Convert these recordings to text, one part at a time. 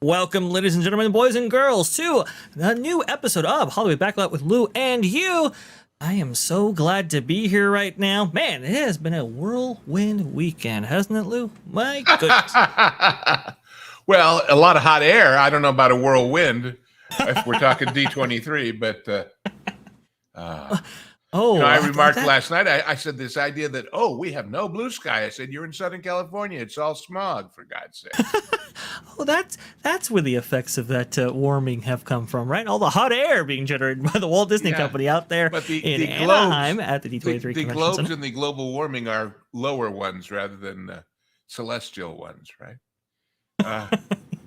Welcome, ladies and gentlemen, boys and girls, to a new episode of Hollywood Backlot with Lou and you. I am so glad to be here right now. Man, it has been a whirlwind weekend, hasn't it, Lou? My goodness. Well, a lot of hot air. I don't know about a whirlwind if we're talking D23, but I remarked last night, I said this idea that, we have no blue sky. I said, you're in Southern California. It's all smog, for God's sake. That's where the effects of that warming have come from, right? All the hot air being generated by the Walt Disney Company out there in Anaheim at the D23 The globes Center. And the global warming are lower ones rather than celestial ones, right?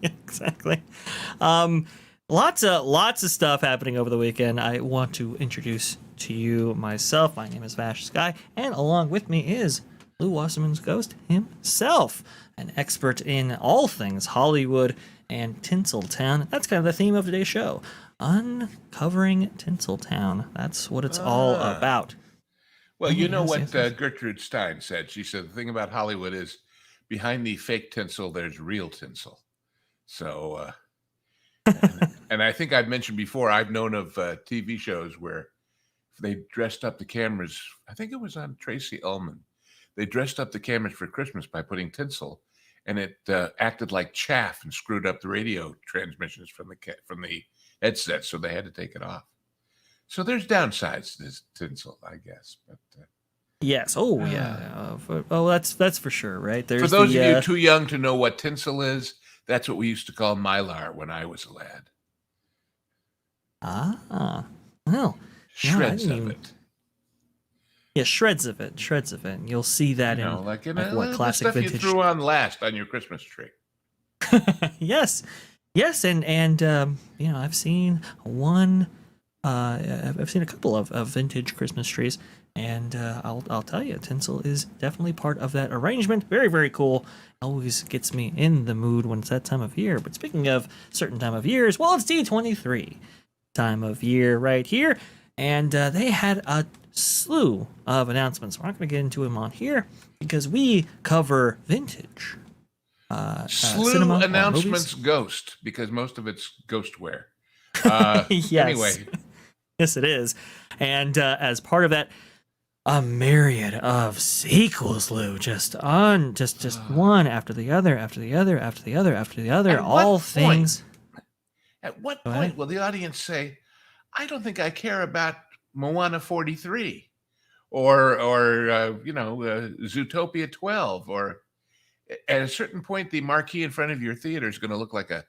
Exactly. Lots of stuff happening over the weekend. I want to introduce to you myself. My name is VashSky, and along with me is Lou Wasserman's Ghost himself, an expert in all things Hollywood and Tinseltown. That's kind of the theme of today's show, uncovering Tinseltown. That's what it's all about. Well, you know what Gertrude Stein said? She said the thing about Hollywood is behind the fake tinsel, there's real tinsel. So, and I think I've mentioned before, I've known of TV shows where they dressed up the cameras. I think it was on Tracy Ullman. They dressed up the cameras for Christmas by putting tinsel, and it acted like chaff and screwed up the radio transmissions from the headset, so they had to take it off. So there's downsides to this tinsel, I guess. But yes, that's for sure, right? For those of you too young to know what tinsel is, that's what we used to call mylar when I was a lad. Well, shreds of it. Yeah, shreds of it. And you'll see that in what classic stuff vintage you threw on last on your Christmas tree. Yes, and I've seen I've seen a couple of vintage Christmas trees, and I'll tell you, tinsel is definitely part of that arrangement. Very, very cool. Always gets me in the mood when it's that time of year. But speaking of certain time of years, well, it's D23 time of year right here, and they had a slew of announcements. We're not going to get into them on here because we cover vintage. Slew announcements, ghost, because most of it's ghostware. Yes. Anyway. Yes, it is. And as part of that, a myriad of sequels, Lou, just one after the other, after the other, after the other, after the other, all things. At what point will the audience say, I don't think I care about Moana 43 or Zootopia 12, or at a certain point, the marquee in front of your theater is going to look like a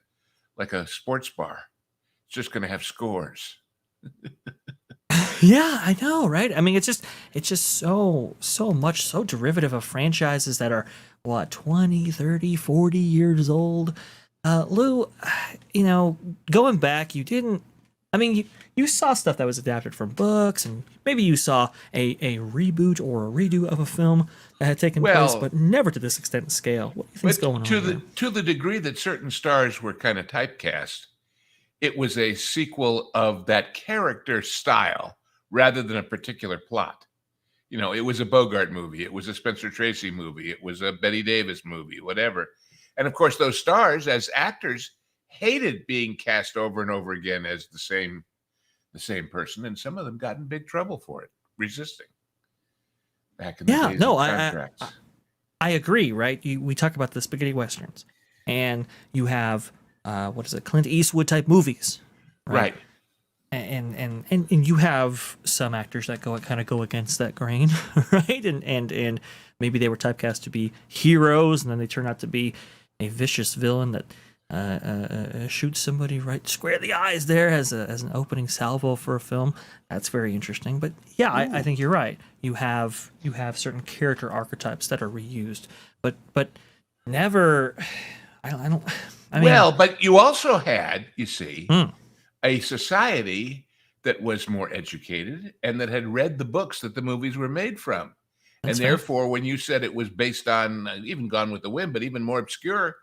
sports bar. It's just going to have scores. Yeah, I know, right? I mean, it's just so much, so derivative of franchises that are, 20, 30, 40 years old. Lou, going back, you saw stuff that was adapted from books, and maybe you saw a reboot or a redo of a film that had taken place, but never to this extent and scale. What do you think's going on here? To the degree that certain stars were kind of typecast, it was a sequel of that character style rather than a particular plot. It was a Bogart movie. It was a Spencer Tracy movie. It was a Bette Davis movie, whatever. And of course, those stars as actors hated being cast over and over again as the same person. And some of them got in big trouble for it, resisting back in the days of contracts. I agree, right? We talk about the spaghetti westerns, and you have, Clint Eastwood type movies, right? And you have some actors that go against that grain, right? And maybe they were typecast to be heroes, and then they turn out to be a vicious villain that shoots somebody right square in the eyes there as an opening salvo for a film. That's very interesting. But yeah, I think you're right. You have certain character archetypes that are reused, but never. But you also had, you see, a society that was more educated and that had read the books that the movies were made from. And therefore, when you said it was based on even Gone with the Wind, but even more obscure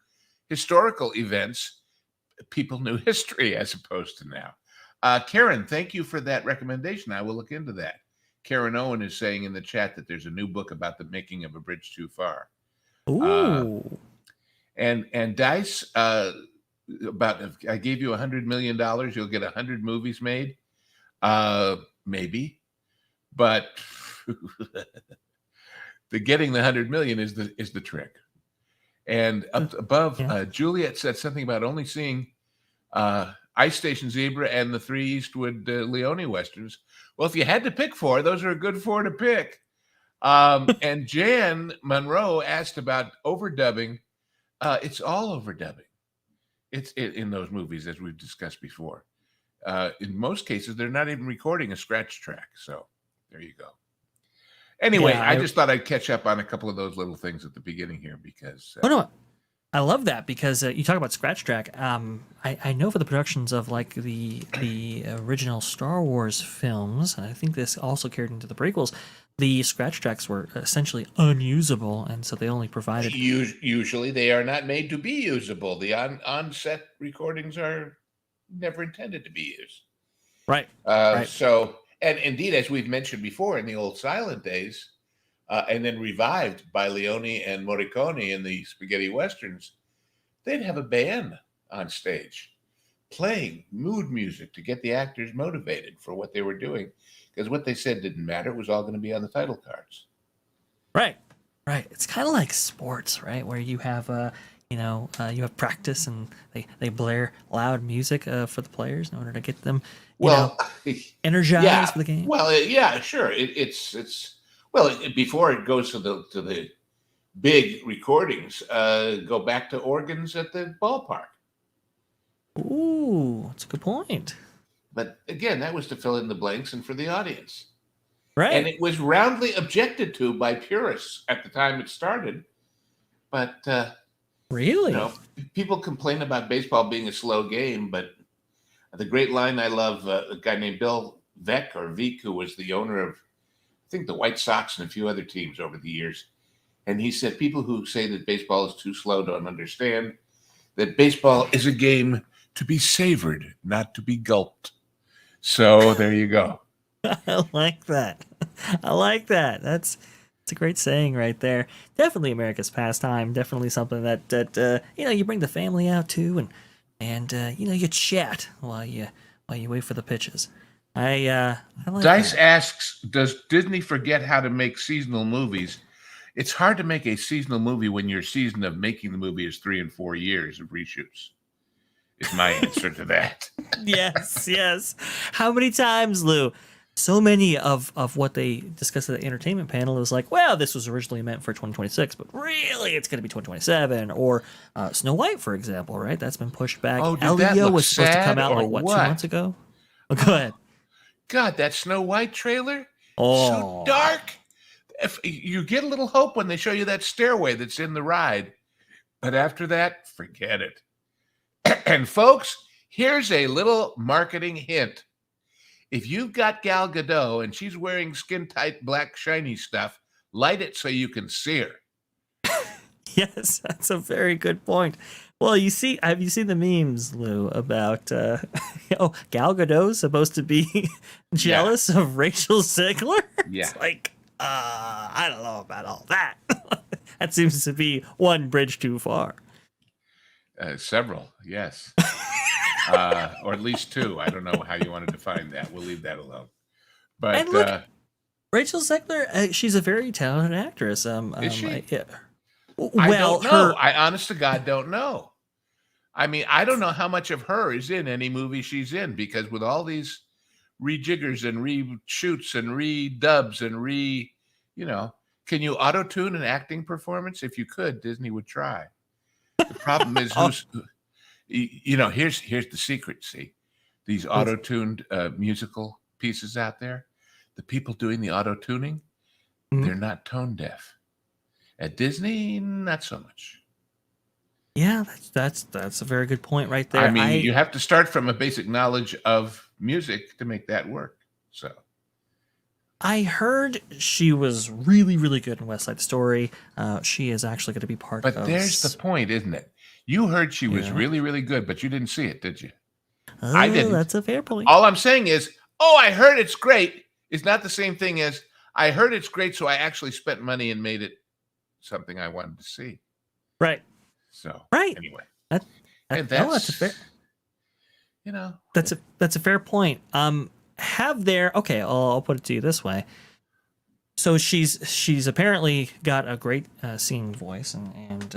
historical events, people knew history as opposed to now. Karen, thank you for that recommendation. I will look into that. Karen Owen is saying in the chat that there's a new book about the making of A Bridge Too Far. Ooh. And Dice about if I gave you $100 million, you'll get 100 movies made. Maybe, but getting the 100 million is the trick. And up above, Juliet said something about only seeing Ice Station Zebra and the 3 Eastwood Leone westerns. Well, if you had to pick 4, those are a good 4 to pick. And Jan Monroe asked about overdubbing. It's all overdubbing. It's in those movies, as we've discussed before. In most cases, they're not even recording a scratch track. So there you go. Anyway, I just thought I'd catch up on a couple of those little things at the beginning here because. No, I love that because you talk about scratch track. I know for the productions of like the original Star Wars films, and I think this also carried into the prequels. The scratch tracks were essentially unusable, and so they only provided. Usually, they are not made to be usable. The on-set recordings are never intended to be used. Right. So, and indeed, as we've mentioned before, in the old silent days, and then revived by Leone and Morricone in the spaghetti westerns, they'd have a band on stage playing mood music to get the actors motivated for what they were doing. Because what they said didn't matter. It was all going to be on the title cards. Right. It's kind of like sports, right? Where you have, you have practice and they blare loud music for the players in order to get them, energized for the game. Well, sure. It's before it goes to the big recordings, go back to organs at the ballpark. Ooh, that's a good point. But again, that was to fill in the blanks and for the audience. Right. And it was roundly objected to by purists at the time it started. But really, people complain about baseball being a slow game. But the great line I love, a guy named Bill Veeck, who was the owner of, I think, the White Sox and a few other teams over the years. And he said, people who say that baseball is too slow don't understand that baseball is a game to be savored, not to be gulped. So there you go. I like that. That's a great saying right there. Definitely America's pastime. Definitely something that you bring the family out to, and you chat while you wait for the pitches. I like Dice that. asks, does Disney forget how to make seasonal movies? It's hard to make a seasonal movie when your season of making the movie is 3 and 4 years of reshoots. Is my answer to that. Yes. How many times, Lou? So many of what they discussed at the entertainment panel is like, well, this was originally meant for 2026, but really it's going to be 2027. Or Snow White, for example, right? That's been pushed back. Oh, did Elio that look was supposed to come out sad, like, or 2 months ago? Oh, go ahead. God, that Snow White trailer? Oh. So dark. If you get a little hope when they show you that stairway that's in the ride. But after that, forget it. And folks, here's a little marketing hint. If you've got Gal Gadot and she's wearing skin-tight black shiny stuff, light it so you can see her. Yes, that's a very good point. Well, have you seen the memes, Lou, about Gal Gadot's supposed to be jealous of Rachel Zegler? Yeah. It's like, I don't know about all that. That seems to be one bridge too far. Several, yes. Or at least 2. I don't know how you want to define that. We'll leave that alone. But and look, Rachel Zegler, she's a very talented actress. Is she? I don't know. I honest to God don't know. I mean, I don't know how much of her is in any movie she's in, because with all these rejiggers and reshoots and redubs and can you auto-tune an acting performance? If you could, Disney would try. The problem is here's the secret. See, these auto-tuned musical pieces out there, the people doing the auto-tuning, they're not tone deaf. At Disney, not so much. Yeah, that's a very good point right there. I mean, you have to start from a basic knowledge of music to make that work. So I heard she was really, really good in West Side Story. She is actually going to be part of... But there's the point, isn't it? You heard she was really, really good, but you didn't see it, did you? I didn't. That's a fair point. All I'm saying is, I heard it's great, is not the same thing as, I heard it's great, so I actually spent money and made it something I wanted to see. Right. So, right. Anyway. And that's a fair. You know, that's a fair point. I'll put it to you this way. So she's apparently got a great singing voice, and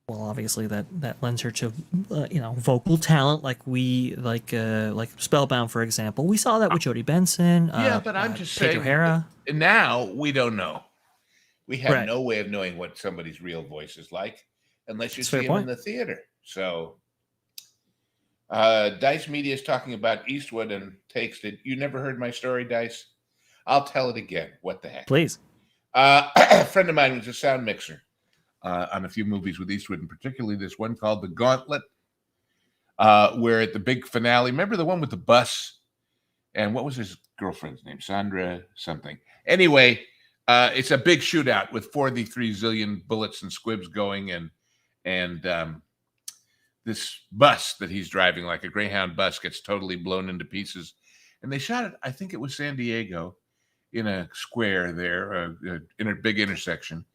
well, obviously that lends her to vocal talent, like Spellbound, for example. We saw that with Jodie Benson. Yeah, but I'm just Paige saying. O'Hara. Now we don't know. We have Right. no way of knowing what somebody's real voice is like unless you That's a fair see him in point. the theater. So, Dice Media is talking about Eastwood and takes it. You never heard my story, Dice? I'll tell it again. What the heck? Please. A friend of mine was a sound mixer on a few movies with Eastwood, and particularly this one called The Gauntlet, where at the big finale, remember the one with the bus? And what was his girlfriend's name? Sandra something. Anyway, it's a big shootout with 43 zillion bullets and squibs going, and this bus that he's driving, like a Greyhound bus, gets totally blown into pieces. And they shot it, I think it was San Diego, in a square there, in a big intersection.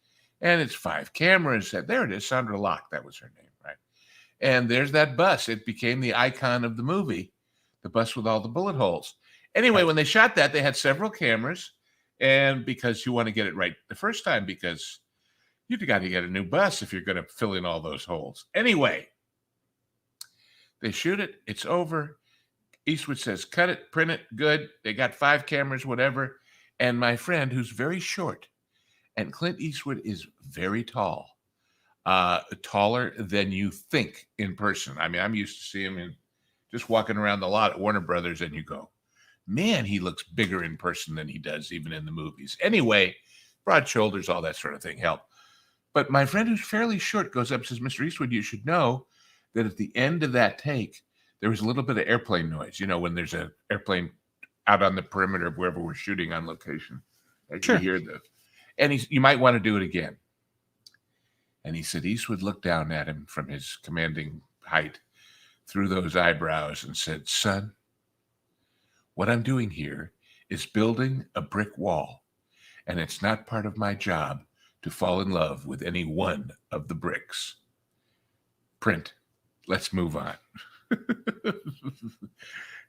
And it's 5 cameras. There it is, Sandra Locke. That was her name, right? And there's that bus. It became the icon of the movie, the bus with all the bullet holes. Anyway, when they shot that, they had several cameras. And because you want to get it right the first time, because you've got to get a new bus if you're going to fill in all those holes. Anyway, they shoot it. It's over. Eastwood says, cut it, print it, good. They got 5 cameras, whatever. And my friend, who's very short, and Clint Eastwood is very tall, taller than you think in person. I mean, I'm used to seeing him just walking around the lot at Warner Brothers, and you go, man, he looks bigger in person than he does even in the movies. Anyway, broad shoulders, all that sort of thing help. But my friend, who's fairly short, goes up and says, Mr. Eastwood, you should know that at the end of that take, there was a little bit of airplane noise. You know, when there's an airplane out on the perimeter of wherever we're shooting on location. Sure. You hear and you might want to do it again. And he said, Eastwood looked down at him from his commanding height through those eyebrows and said, son, what I'm doing here is building a brick wall, and it's not part of my job to fall in love with any one of the bricks. Print. Let's move on.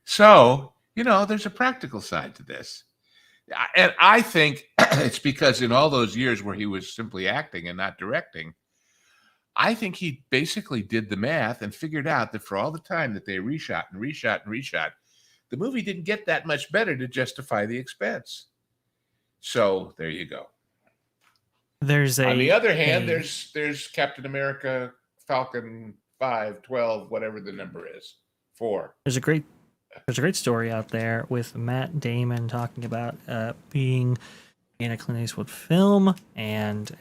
So, there's a practical side to this. And I think it's because in all those years where he was simply acting and not directing, I think he basically did the math and figured out that for all the time that they reshot and reshot and reshot, the movie didn't get that much better to justify the expense. So there you go. On the other hand, there's Captain America, Falcon 5, 12, whatever the number is, 4. There's a great story out there with Matt Damon talking about being in a Clint Eastwood film and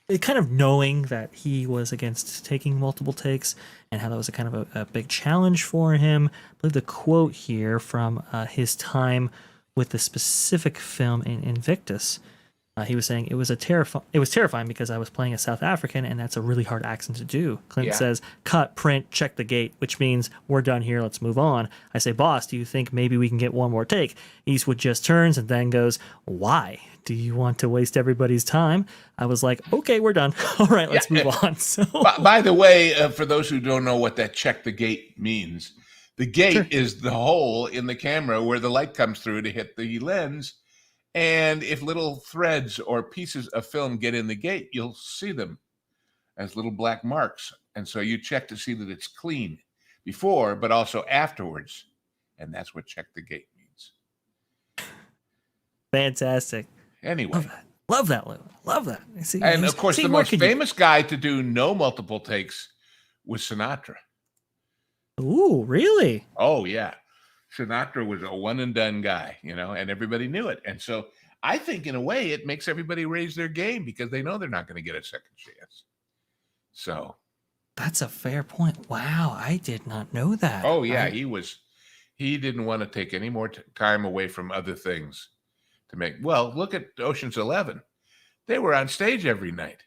it kind of knowing that he was against taking multiple takes and how that was a kind of a big challenge for him. I believe the quote here from his time with the specific film in Invictus. He was saying it was terrifying because I was playing a South African and that's a really hard accent to do. Clint says, cut, print, check the gate, which means we're done here, let's move on. I say, boss, do you think maybe we can get one more take? Eastwood just turns and then goes, why? Do you want to waste everybody's time? I was like, okay, we're done. All right, let's move on. So, by the way, for those who don't know what that check the gate means, the gate is the hole in the camera where the light comes through to hit the lens. And if little threads or pieces of film get in the gate, you'll see them as little black marks. And so you check to see that it's clean before, but also afterwards. And that's what check the gate means. Fantastic. Anyway. Love that, Lou. Love that. And of course, the most famous guy to do no multiple takes was Sinatra. Ooh, really? Oh, yeah. Sinatra was a one and done guy, and everybody knew it. And so I think in a way it makes everybody raise their game because they know they're not going to get a second chance. So that's a fair point. Wow. I did not know that. Oh yeah. He didn't want to take any more time away from other things to make. Well, look at Ocean's 11. They were on stage every night.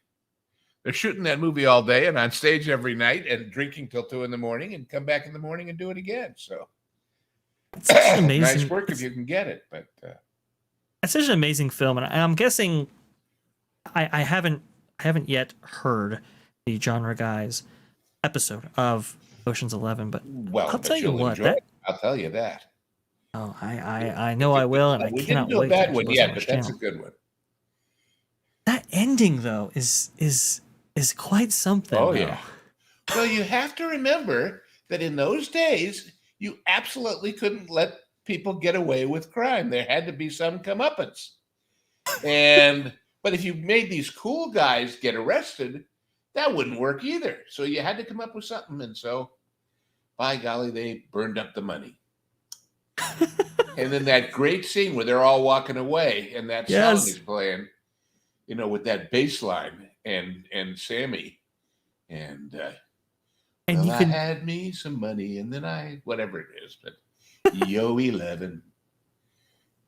They're shooting that movie all day and on stage every night and drinking till 2 a.m. and come back in the morning and do it again. So it's such an amazing, nice work if you can get it, but it's such an amazing film, and I'm guessing I haven't yet heard the genre guys episode of Ocean's 11, but Well, I'll tell you you'll what, enjoy it. I'll tell you that. oh, I know I will, and I We didn't cannot do a wait to bad actually one listen yet, to but this that's a channel. good one. That ending though is quite something. Oh though. yeah. Well, you have to remember that in those days, you absolutely couldn't let people get away with crime. There had to be some comeuppance. But if you made these cool guys get arrested, that wouldn't work either. So you had to come up with something. And so, by golly, they burned up the money. And then that great scene where they're all walking away and that song is playing, with that bass line and Sammy. And well, I had me some money, and then whatever it is, but Yo 11.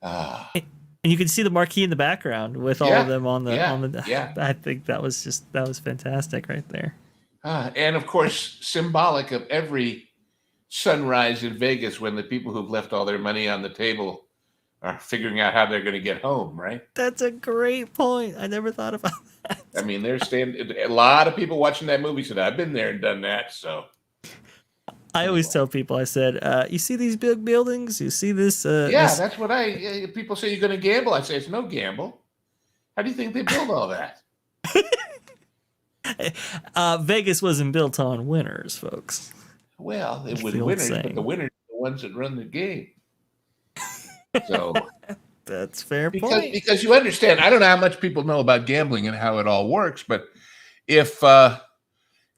And you can see the marquee in the background with all of them on the. Yeah. I think that was fantastic right there. And of course, symbolic of every sunrise in Vegas when the people who've left all their money on the table are figuring out how they're going to get home, right? That's a great point. I never thought about that. I mean, a lot of people watching that movie said, I've been there and done that. So I always tell people, I said, you see these big buildings? You see this? That's what people say you're going to gamble. I say, it's no gamble. How do you think they build all that? Vegas wasn't built on winners, folks. Well, it was winners, but the winners are the ones that run the game. So that's fair point. Because you understand, I don't know how much people know about gambling and how it all works, but if a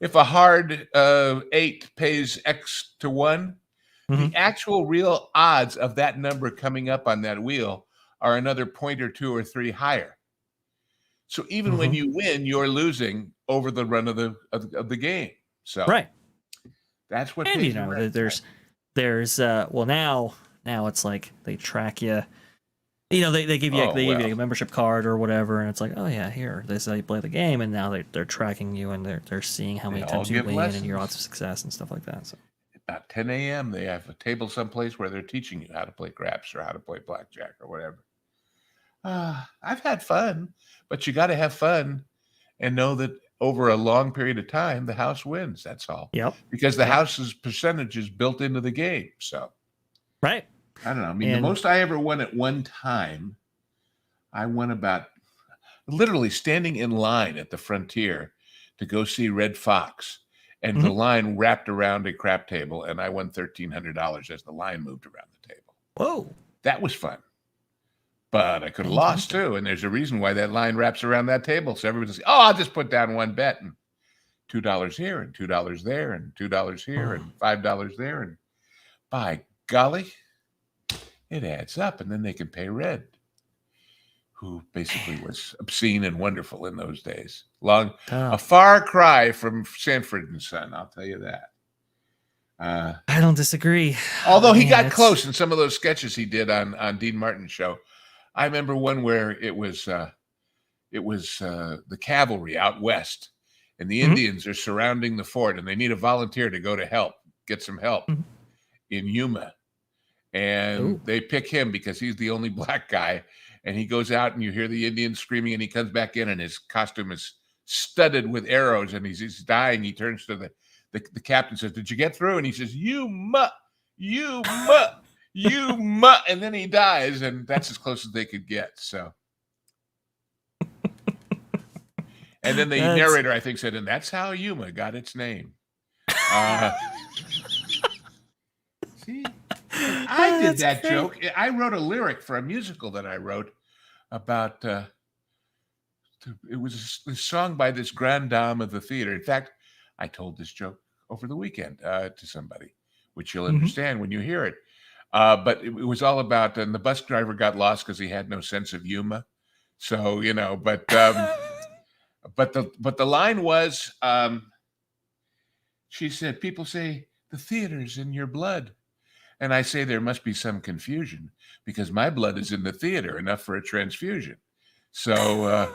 hard 8 pays X to 1, the actual real odds of that number coming up on that wheel are another point or 2 or 3 higher. So even when you win, you're losing over the run of the game. So that's what. And there's now it's like they track you. They give you a membership card or whatever, and it's like, oh yeah, here, this is how you play the game, and now they're tracking you and they're seeing how many times you win and your odds of success and stuff like that. So about 10 a.m. they have a table someplace where they're teaching you how to play craps or how to play blackjack or whatever. I've had fun, but you got to have fun and know that over a long period of time, the house wins. That's all. Yep. Because the house's percentage is built into the game. So, right. I don't know. I mean, the most I ever won at one time, I won about literally standing in line at the Frontier to go see Red Fox. And the line wrapped around a crap table, and I won $1,300 as the line moved around the table. Whoa. That was fun. But I could have lost too, and there's a reason why that line wraps around that table. So everybody's like, "Oh, I'll just put down one bet, and $2 here, and $2 there, and $2 here, and $5 there, and by golly, it adds up." And then they can pay Red, who basically was obscene and wonderful in those days. A far cry from Sanford and Son, I'll tell you that. I don't disagree. Although he got close in some of those sketches he did on Dean Martin's show. I remember one where it was the cavalry out west, and the Indians are surrounding the fort, and they need a volunteer to go to get some help in Yuma. And they pick him because he's the only black guy. And he goes out, and you hear the Indians screaming, and he comes back in, and his costume is studded with arrows, and he's dying. He turns to the captain, says, "Did you get through?" And he says, "You mutt, you mutt." You mutt, and then he dies, and that's as close as they could get. So, and then the narrator, I think, said, "And that's how Yuma got its name." See, I did that great joke. I wrote a lyric for a musical that I wrote about. It was a song by this grande dame of the theater. In fact, I told this joke over the weekend to somebody, which you'll understand when you hear it. But it was all about, and the bus driver got lost because he had no sense of humor. So, but the line was, she said, "People say the theater's in your blood." And I say, there must be some confusion because my blood is in the theater, enough for a transfusion. So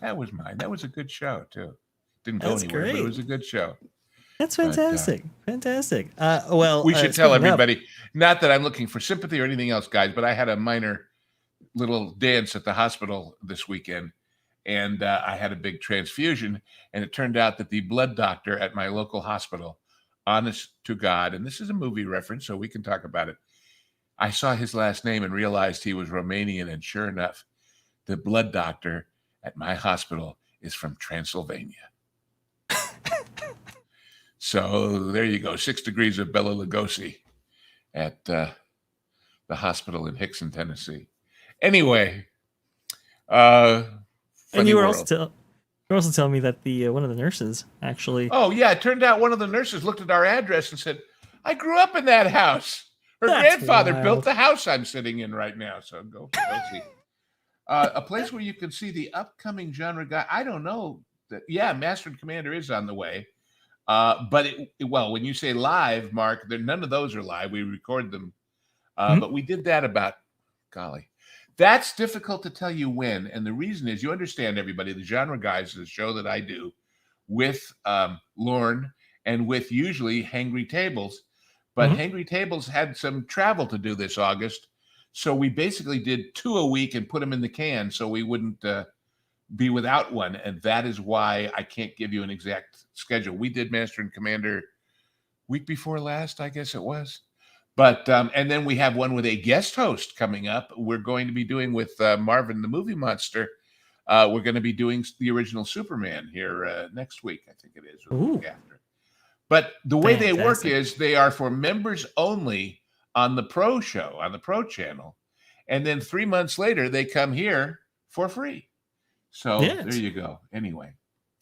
that was mine. That was a good show too. Didn't go anywhere, but it was a good show. That's fantastic. Fantastic. Well, we should tell everybody, not that I'm looking for sympathy or anything else, guys, but I had a minor little dance at the hospital this weekend, and I had a big transfusion, and it turned out that the blood doctor at my local hospital, honest to God, and this is a movie reference, so we can talk about it. I saw his last name and realized he was Romanian, and sure enough, the blood doctor at my hospital is from Transylvania. So there you go, 6 degrees of Bela Lugosi at the hospital in Hickson, Tennessee. Anyway, and you were also telling me that the one of the nurses actually. Oh yeah, it turned out one of the nurses looked at our address and said, "I grew up in that house. Her grandfather built the house I'm sitting in right now." So go see. A place where you can see the upcoming genre guy. I don't know. Master and Commander is on the way. But when you say live, Mark, none of those are live. We record them. But we did that about, golly, that's difficult to tell you when. And the reason is, you understand, everybody, the Genre Guys is a show that I do with Lorne and with usually Hangry Tables. But Hangry Tables had some travel to do this August. So we basically did 2 a week and put them in the can so we wouldn't be without one. And that is why I can't give you an exact schedule. We did Master and Commander week before last, I guess it was. But and then we have one with a guest host coming up. We're going to be doing with Marvin the Movie Monster. We're going to be doing the original Superman here next week, I think it is, or the week after. But the way they work is they are for members only on the Pro show, on the Pro channel. And then 3 months later, they come here for free. So there you go. Anyway.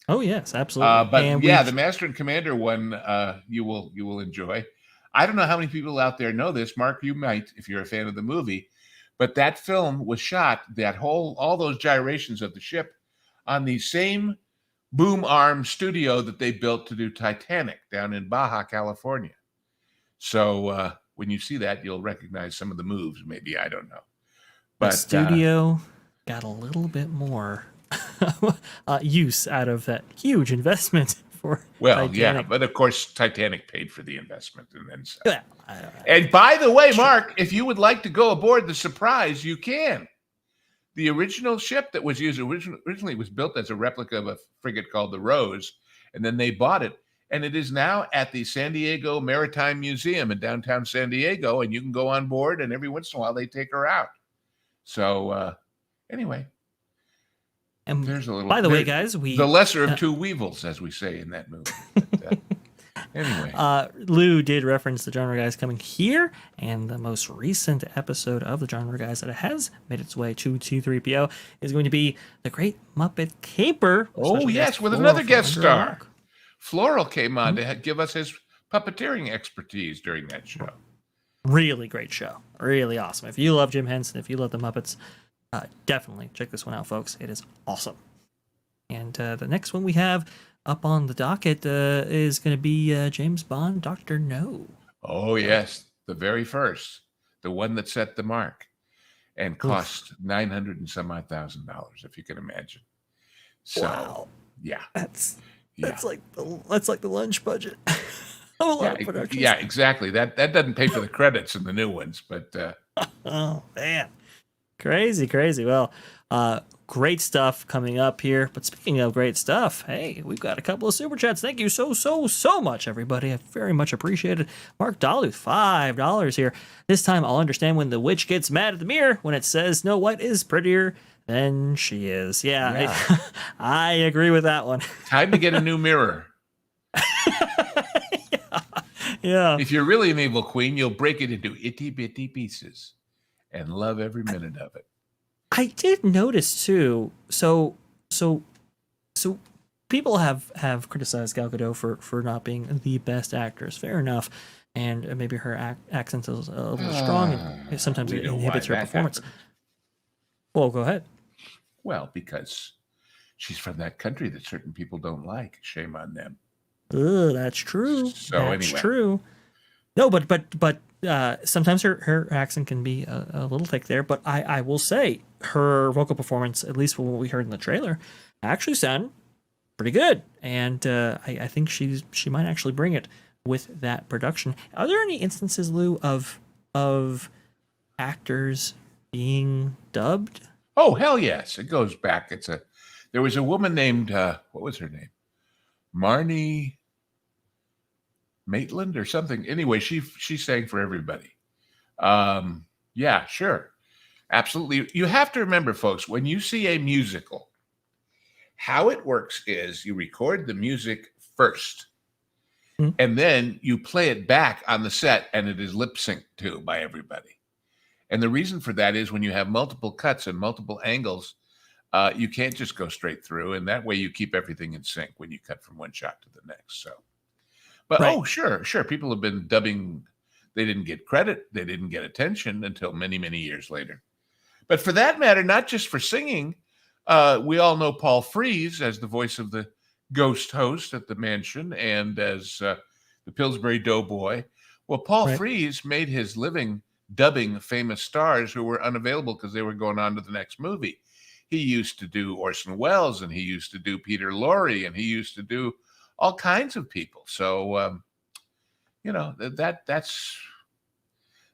Oh, yes, absolutely. But the Master and Commander one you will enjoy. I don't know how many people out there know this. Mark, you might if you're a fan of the movie. But that film was shot, all those gyrations of the ship, on the same boom arm studio that they built to do Titanic down in Baja, California. So when you see that, you'll recognize some of the moves, maybe. I don't know. But the studio got a little bit more use out of that huge investment for Titanic. Yeah, but of course Titanic paid for the investment and then some. Yeah, and by the way, Mark, if you would like to go aboard the Surprise, you can. The original ship that was used originally was built as a replica of a frigate called the Rose, and then they bought it, and it is now at the San Diego Maritime Museum in downtown San Diego, and you can go on board, and every once in a while they take her out. So anyway. And there's a little. By the way, guys, the lesser of two weevils, as we say in that movie. But, anyway, Lou did reference the Genre Guys coming here, and the most recent episode of the Genre Guys that has made its way to T3PO is going to be the Great Muppet Caper. Oh yes, with another guest star. Floral came on to give us his puppeteering expertise during that show. Really great show, really awesome. If you love Jim Henson, if you love the Muppets. Definitely check this one out, folks. It is awesome. And the next one we have up on the docket is going to be James Bond, Dr. No. Oh, yes. The very first. The one that set the mark and cost $900 and some odd thousand, if you can imagine. So, wow. Yeah. That's like the lunch budget. Yeah, exactly. That doesn't pay for the credits in the new ones, but oh, man. Crazy. Well, great stuff coming up here. But speaking of great stuff, hey, we've got a couple of super chats. Thank you so much, everybody. I very much appreciate it. Mark Dalu, $5 here. This time I'll understand when the witch gets mad at the mirror when it says Snow White is prettier than she is. Yeah. I agree with that one. Time to get a new mirror. Yeah. If you're really an evil queen, you'll break it into itty bitty pieces and love every minute of it. I did notice too. So people have criticized Gal Gadot for not being the best actress. Fair enough, and maybe her accent is a little strong, and sometimes it inhibits her performance. Happened. Well, go ahead. Well, because she's from that country that certain people don't like. Shame on them. That's true. That's true. No, but sometimes her accent can be a little thick there. But I will say her vocal performance, at least from what we heard in the trailer, actually sounded pretty good. And I think she might actually bring it with that production. Are there any instances, Lou, of actors being dubbed? Oh, hell yes. It goes back. It's There was a woman named what was her name? Marnie Maitland or something. Anyway, she sang for everybody. Yeah, sure. Absolutely. You have to remember, folks, when you see a musical, how it works is you record the music first, and then you play it back on the set, and it is lip synced to by everybody. And the reason for that is when you have multiple cuts and multiple angles, you can't just go straight through, and that way you keep everything in sync when you cut from one shot to the next. So, but Right. oh, sure, people have been dubbing. They didn't get credit, they didn't get attention until many, many years later. But for that matter, not just for singing, we all know Paul Frees as the voice of the ghost host at the mansion and as the Pillsbury Doughboy. Well, Paul Frees made his living dubbing famous stars who were unavailable because they were going on to the next movie. He used to do Orson Welles, and he used to do Peter Lorre, and he used to do all kinds of people. So,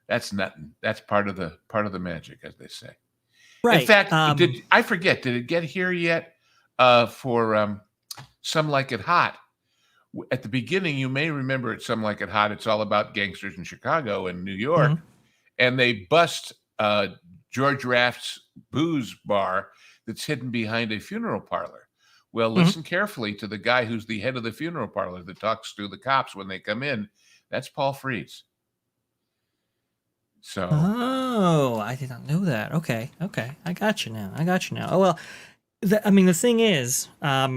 that's nothing. That's part of the magic, as they say. Right. In fact, did it get here yet for Some Like It Hot? At the beginning, you may remember it, Some Like It Hot. It's all about gangsters in Chicago and New York. And they bust George Raft's booze bar that's hidden behind a funeral parlor. Well, listen carefully to the guy who's the head of the funeral parlor that talks to the cops when they come in. That's Paul Frees. So. Oh, I did not know that. Okay. I got you now. Oh, well, the thing is, I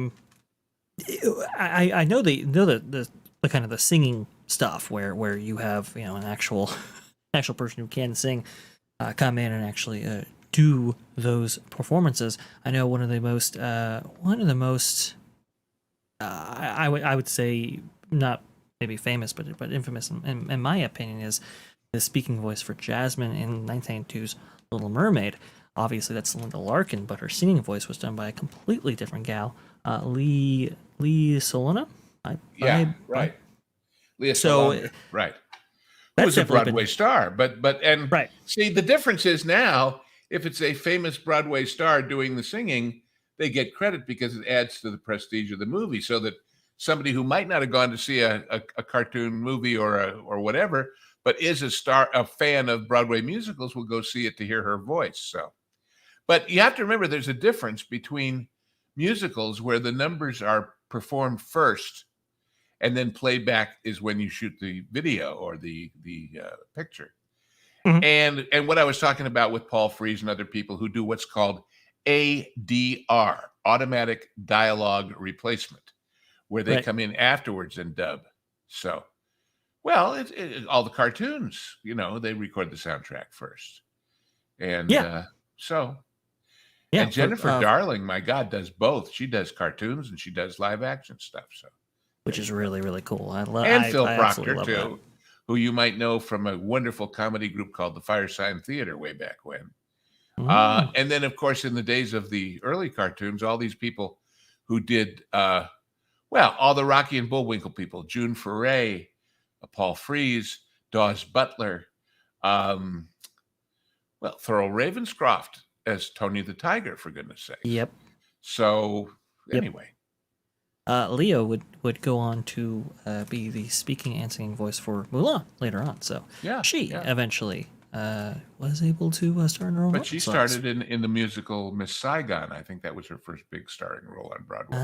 know the kind of the singing stuff where you have, an actual person who can sing come in and actually do those performances. I know one of the most I would say, not maybe famous but infamous in my opinion, is the speaking voice for Jasmine in 1992's Little Mermaid. Obviously that's Linda Larkin, but her singing voice was done by a completely different gal, Lee Solona. Leah Solander, right. Who was a Broadway star, but see, the difference is now, if it's a famous Broadway star doing the singing, they get credit because it adds to the prestige of the movie, so that somebody who might not have gone to see a cartoon movie or whatever, but is a fan of Broadway musicals, will go see it to hear her voice. So, but you have to remember, there's a difference between musicals where the numbers are performed first, and then playback is when you shoot the video or the picture. And what I was talking about with Paul Frees and other people who do what's called ADR, automatic dialogue replacement, where they come in afterwards and dub. So, well, all the cartoons, they record the soundtrack first. And and Jennifer Darling, my God, does both. She does cartoons and she does live action stuff. So, which is really, really cool. And Phil Proctor, too, who you might know from a wonderful comedy group called the Firesign Theater way back when. And then, of course, in the days of the early cartoons, all these people who did, all the Rocky and Bullwinkle people, June Foray, Paul Frees, Dawes Butler, Thurl Ravenscroft as Tony the Tiger, for goodness sake. Yep. So, anyway. Leo would go on to be the speaking and singing voice for Mulan later on. So she eventually was able to star in her own. But she started in the musical Miss Saigon. I think that was her first big starring role on Broadway.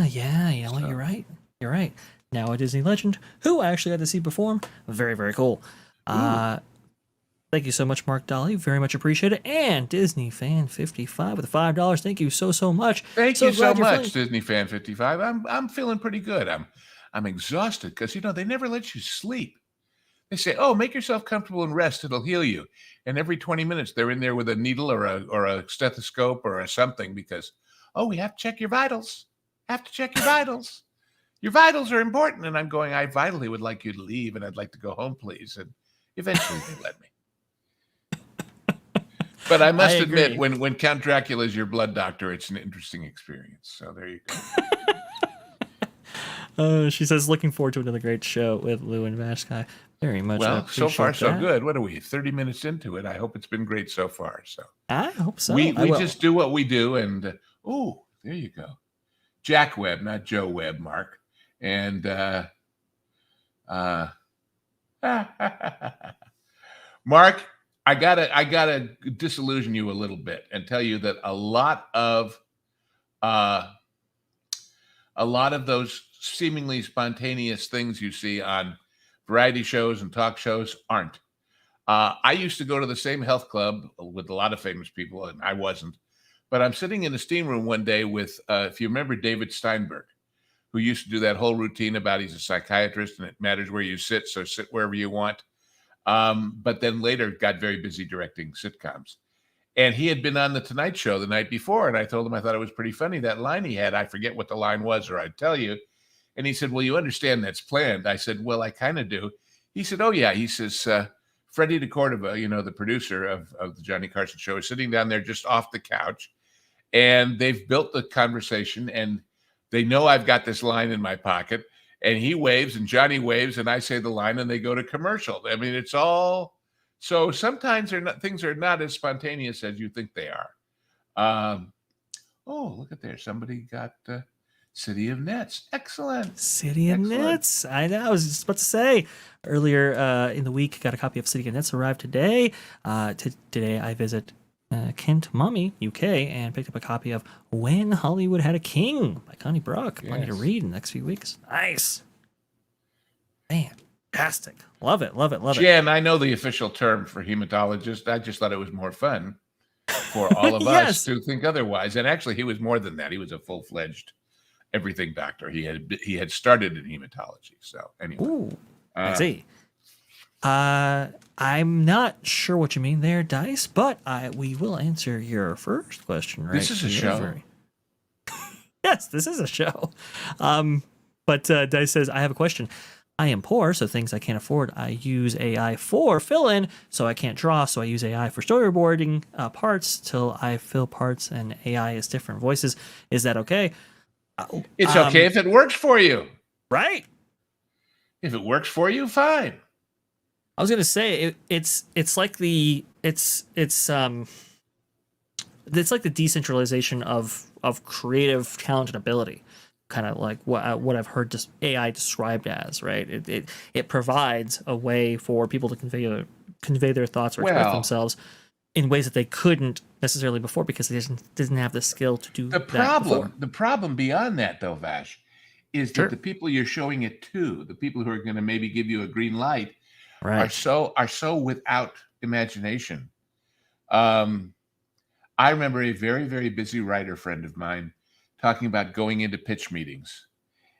Yeah. Well, you're right. Now a Disney legend who I actually got to see perform. Very, very cool. Thank you so much, Mark Dolly. Very much appreciated. And Disney Fan 55 with $5. Thank you so much. Thank you so much, Disney Fan 55. I'm feeling pretty good. I'm exhausted because they never let you sleep. They say, "Oh, make yourself comfortable and rest. It'll heal you." And every 20 minutes, they're in there with a needle or a stethoscope or something because, we have to check your vitals. Your vitals are important. And I'm going, I vitally would like you to leave, and I'd like to go home, please. And eventually they let me. But I must admit, when Count Dracula is your blood doctor, it's an interesting experience. So there you go. She says, looking forward to another great show with Lou and VashSky. Very much. Well, so far so good. What are we? 30 minutes into it. I hope it's been great so far. So I hope so. We just do what we do, and There you go. Jack Webb, not Joe Webb, Mark. And Mark, I gotta disillusion you a little bit and tell you that a lot of those seemingly spontaneous things you see on variety shows and talk shows aren't. I used to go to the same health club with a lot of famous people, and I wasn't. But I'm sitting in the steam room one day with, if you remember, David Steinberg, who used to do that whole routine about he's a psychiatrist and it matters where you sit, so sit wherever you want. But then later got very busy directing sitcoms. And he had been on The Tonight Show the night before, and I told him I thought it was pretty funny, that line he had. I forget what the line was, or I'd tell you. And he said, well, you understand that's planned. I said, well, I kind of do. He said, oh, yeah. He says, Freddie DeCordova, the producer of the Johnny Carson Show, is sitting down there just off the couch. And they've built the conversation, and they know I've got this line in my pocket. And he waves, and Johnny waves, and I say the line, and they go to commercial. I mean, it's all... So sometimes things are not as spontaneous as you think they are. Oh, look at there. Somebody got City of Nets. Excellent. City of Nets. I know. I was just about to say earlier in the week, got a copy of City of Nets, arrived today. Today I visit Kent, Mummy, UK, and picked up a copy of When Hollywood Had a King by Connie Brock. Plenty to read in the next few weeks. Nice. Fantastic. Love it. Jen, I know the official term for hematologist. I just thought it was more fun for all of us to think otherwise. And actually, he was more than that. He was a full-fledged everything doctor. He had started in hematology. So anyway. Ooh, I see. I'm not sure what you mean there, Dice, but we will answer your first question right. This is a show. Yes, this is a show. But Dice says, I have a question. I am poor, so things I can't afford, I use AI for fill-in, so I can't draw, so I use AI for storyboarding parts till I fill parts, and AI is different voices. Is that okay? It's okay if it works for you. Right. If it works for you, fine. I was gonna say it's like the decentralization of creative talent and ability. Kind of like what I've heard just AI described as, right? It provides a way for people to convey their thoughts or express themselves in ways that they couldn't necessarily before because they didn't have the skill to do that before. The problem beyond that, though, Vash, is that the people you're showing it to, the people who are going to maybe give you a green light, are so without imagination. I remember a very, very busy writer friend of mine talking about going into pitch meetings.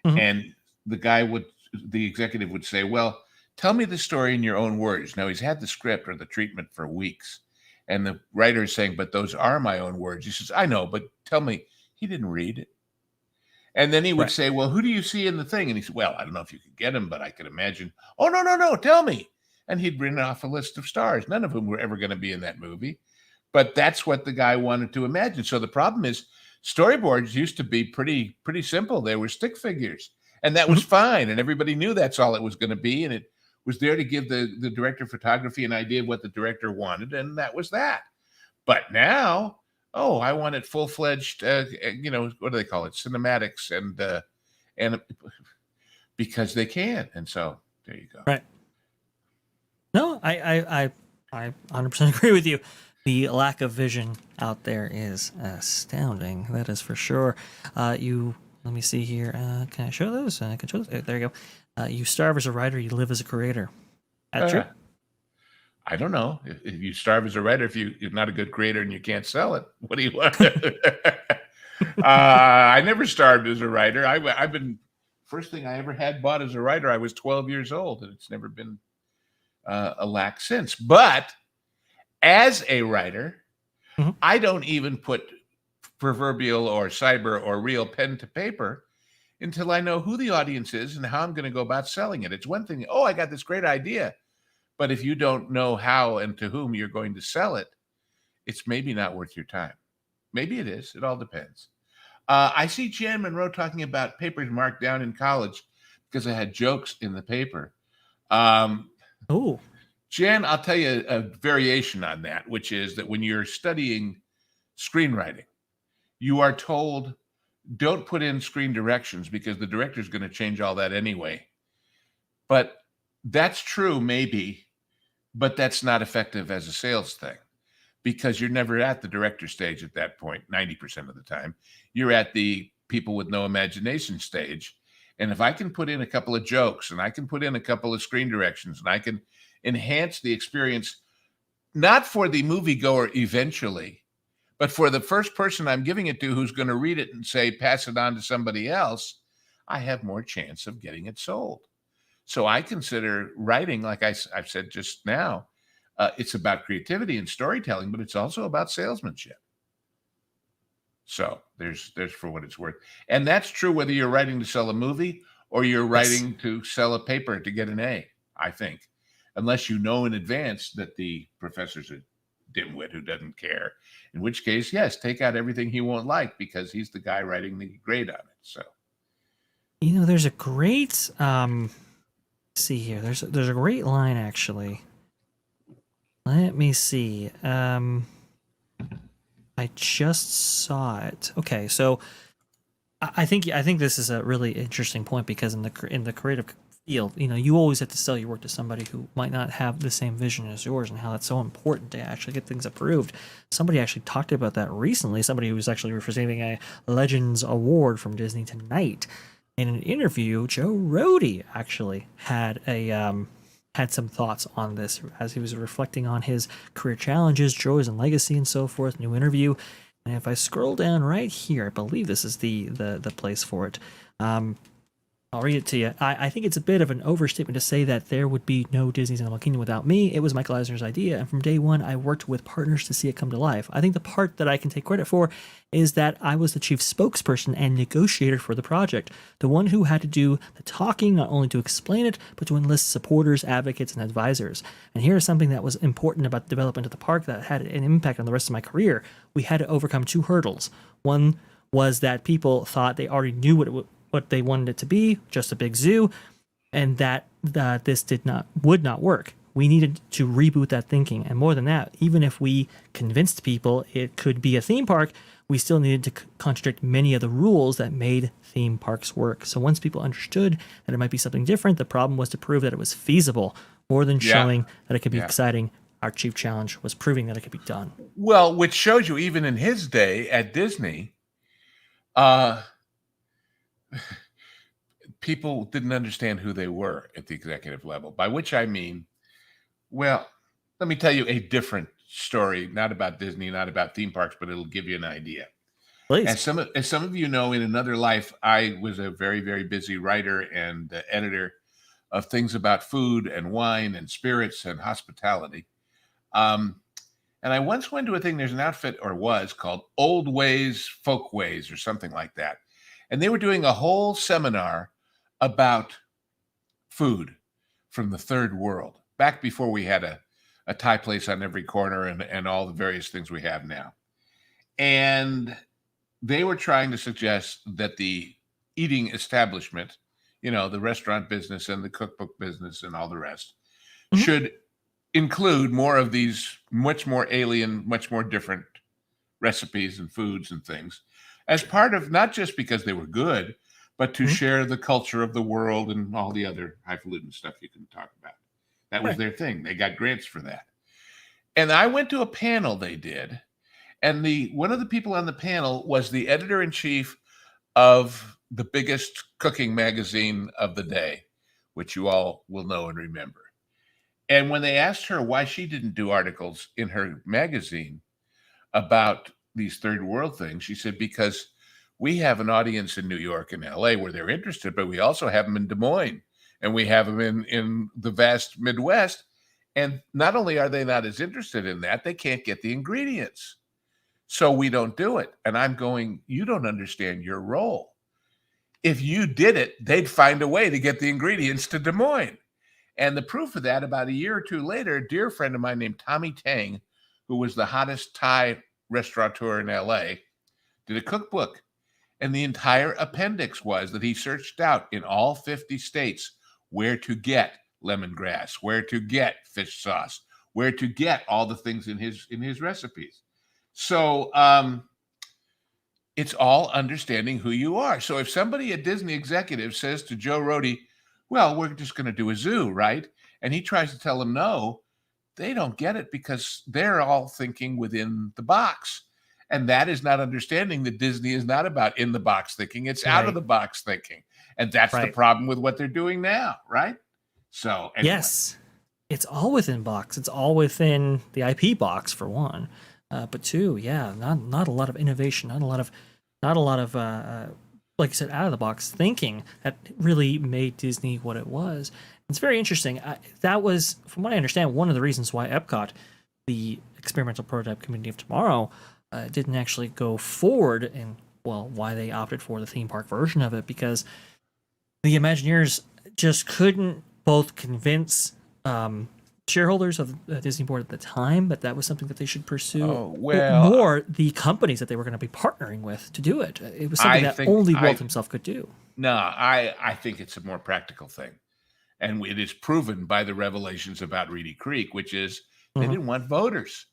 Mm-hmm. And the executive would say, well, tell me the story in your own words. Now, he's had the script or the treatment for weeks. And the writer is saying, but those are my own words. He says, I know, but tell me. He didn't read it. And then he would say, well, who do you see in the thing? And he said, well, I don't know if you could get him, but I could imagine. Oh, no, tell me. And he'd bring off a list of stars, none of whom were ever going to be in that movie. But that's what the guy wanted to imagine. So the problem is, storyboards used to be pretty simple. They were stick figures, and that was fine. And everybody knew that's all it was going to be. And it was there to give the director of photography an idea of what the director wanted. And that was that. But now, I want it full-fledged, what do they call it? Cinematics and because they can. And so there you go. Right. No, I 100% agree with you. The lack of vision out there is astounding. That is for sure. Let me see here. Can I show those? I can show those. There you go. You starve as a writer, you live as a creator. That's true? I don't know. If you starve as a writer, if you're not a good creator and you can't sell it, what do you want? I never starved as a writer. First thing I ever had bought as a writer, I was 12 years old, and it's never been a lack since. But as a writer, I don't even put proverbial or cyber or real pen to paper until I know who the audience is and how I'm going to go about selling it. It's one thing, I got this great idea. But if you don't know how and to whom you're going to sell it, it's maybe not worth your time. Maybe it is. It all depends. I see Jan Monroe talking about papers marked down in college because I had jokes in the paper. Jan, I'll tell you a variation on that, which is that when you're studying screenwriting, you are told don't put in screen directions because the director's going to change all that anyway. But that's true, maybe, but that's not effective as a sales thing because you're never at the director stage at that point, 90% of the time. You're at the people with no imagination stage. And if I can put in a couple of jokes and I can put in a couple of screen directions and I can enhance the experience, not for the moviegoer eventually, but for the first person I'm giving it to who's going to read it and say, pass it on to somebody else, I have more chance of getting it sold. So I consider writing, like I've said just now, it's about creativity and storytelling, but it's also about salesmanship. So there's for what it's worth. And that's true whether you're writing to sell a movie or you're writing to sell a paper to get an A, I think. Unless you know in advance that the professor's a dimwit who doesn't care. In which case, yes, take out everything he won't like because he's the guy writing the grade on it. So, there's a great see here. There's a great line actually. Let me see. I just saw it. Okay, so I think this is a really interesting point because in the creative field, you always have to sell your work to somebody who might not have the same vision as yours, and how that's so important to actually get things approved. Somebody actually talked about that recently. Somebody who was actually receiving a Legends Award from Disney tonight. In an interview, Joe Rohde actually had some thoughts on this as he was reflecting on his career challenges, joys, and legacy, and so forth. New interview, and if I scroll down right here, I believe this is the place for it. I'll read it to you. I think it's a bit of an overstatement to say that there would be no Disney's Animal Kingdom without me. It was Michael Eisner's idea, and from day one, I worked with partners to see it come to life. I think the part that I can take credit for is that I was the chief spokesperson and negotiator for the project, the one who had to do the talking, not only to explain it, but to enlist supporters, advocates, and advisors. And here's something that was important about the development of the park that had an impact on the rest of my career. We had to overcome two hurdles. One was that people thought they already knew what they wanted it to be, just a big zoo, and that this would not work. We needed to reboot that thinking, and more than that, even if we convinced people it could be a theme park, we still needed to contradict many of the rules that made theme parks work. So once people understood that it might be something different, the problem was to prove that it was feasible. More than showing that it could be exciting, our chief challenge was proving that it could be done. Well, which shows you, even in his day at Disney, people didn't understand who they were at the executive level, by which I mean, well, let me tell you a different story, not about Disney, not about theme parks, but it'll give you an idea. Please. As some of you know, in another life, I was a very, very busy writer and editor of things about food and wine and spirits and hospitality. And I once went to a thing, there's an outfit, or was, called Old Ways, Folk Ways, or something like that. And they were doing a whole seminar about food from the third world, back before we had a Thai place on every corner and all the various things we have now. And they were trying to suggest that the eating establishment, the restaurant business and the cookbook business and all the rest, should include more of these much more alien, much more different recipes and foods and things, as part of, not just because they were good, but to share the culture of the world and all the other highfalutin stuff you can talk about. That was their thing. They got grants for that. And I went to a panel they did, and one of the people on the panel was the editor-in-chief of the biggest cooking magazine of the day, which you all will know and remember. And when they asked her why she didn't do articles in her magazine about these third world things, she said, because we have an audience in New York and LA where they're interested, but we also have them in Des Moines, and we have them in the vast Midwest. And not only are they not as interested in that, they can't get the ingredients. So we don't do it. And I'm going, you don't understand your role. If you did it, they'd find a way to get the ingredients to Des Moines. And the proof of that, about a year or two later, a dear friend of mine named Tommy Tang, who was the hottest Thai restaurateur in LA, did a cookbook. And the entire appendix was that he searched out in all 50 states where to get lemongrass, where to get fish sauce, where to get all the things in his recipes. So It's all understanding who you are. So if somebody, a Disney executive, says to Joe Rohde, well, we're just going to do a zoo, right? And he tries to tell them no, they don't get it because they're all thinking within the box. And that is not understanding that Disney is not about in the box thinking. It's out of the box thinking. And that's the problem with what they're doing now, right? So anyway. Yes, it's all within box. It's all within the IP box for one. But two, yeah, not a lot of innovation, not a lot of like you said, out of the box thinking that really made Disney what it was. It's very interesting. That was, from what I understand, one of the reasons why Epcot, the experimental prototype Community of Tomorrow, didn't actually go forward, and well, why they opted for the theme park version of it, because the Imagineers just couldn't both convince shareholders of the Disney board at the time that was something that they should pursue, nor the companies that they were going to be partnering with to do it. It was something that only Walt himself could do. No, I think it's a more practical thing. And it is proven by the revelations about Reedy Creek, which is they didn't want voters.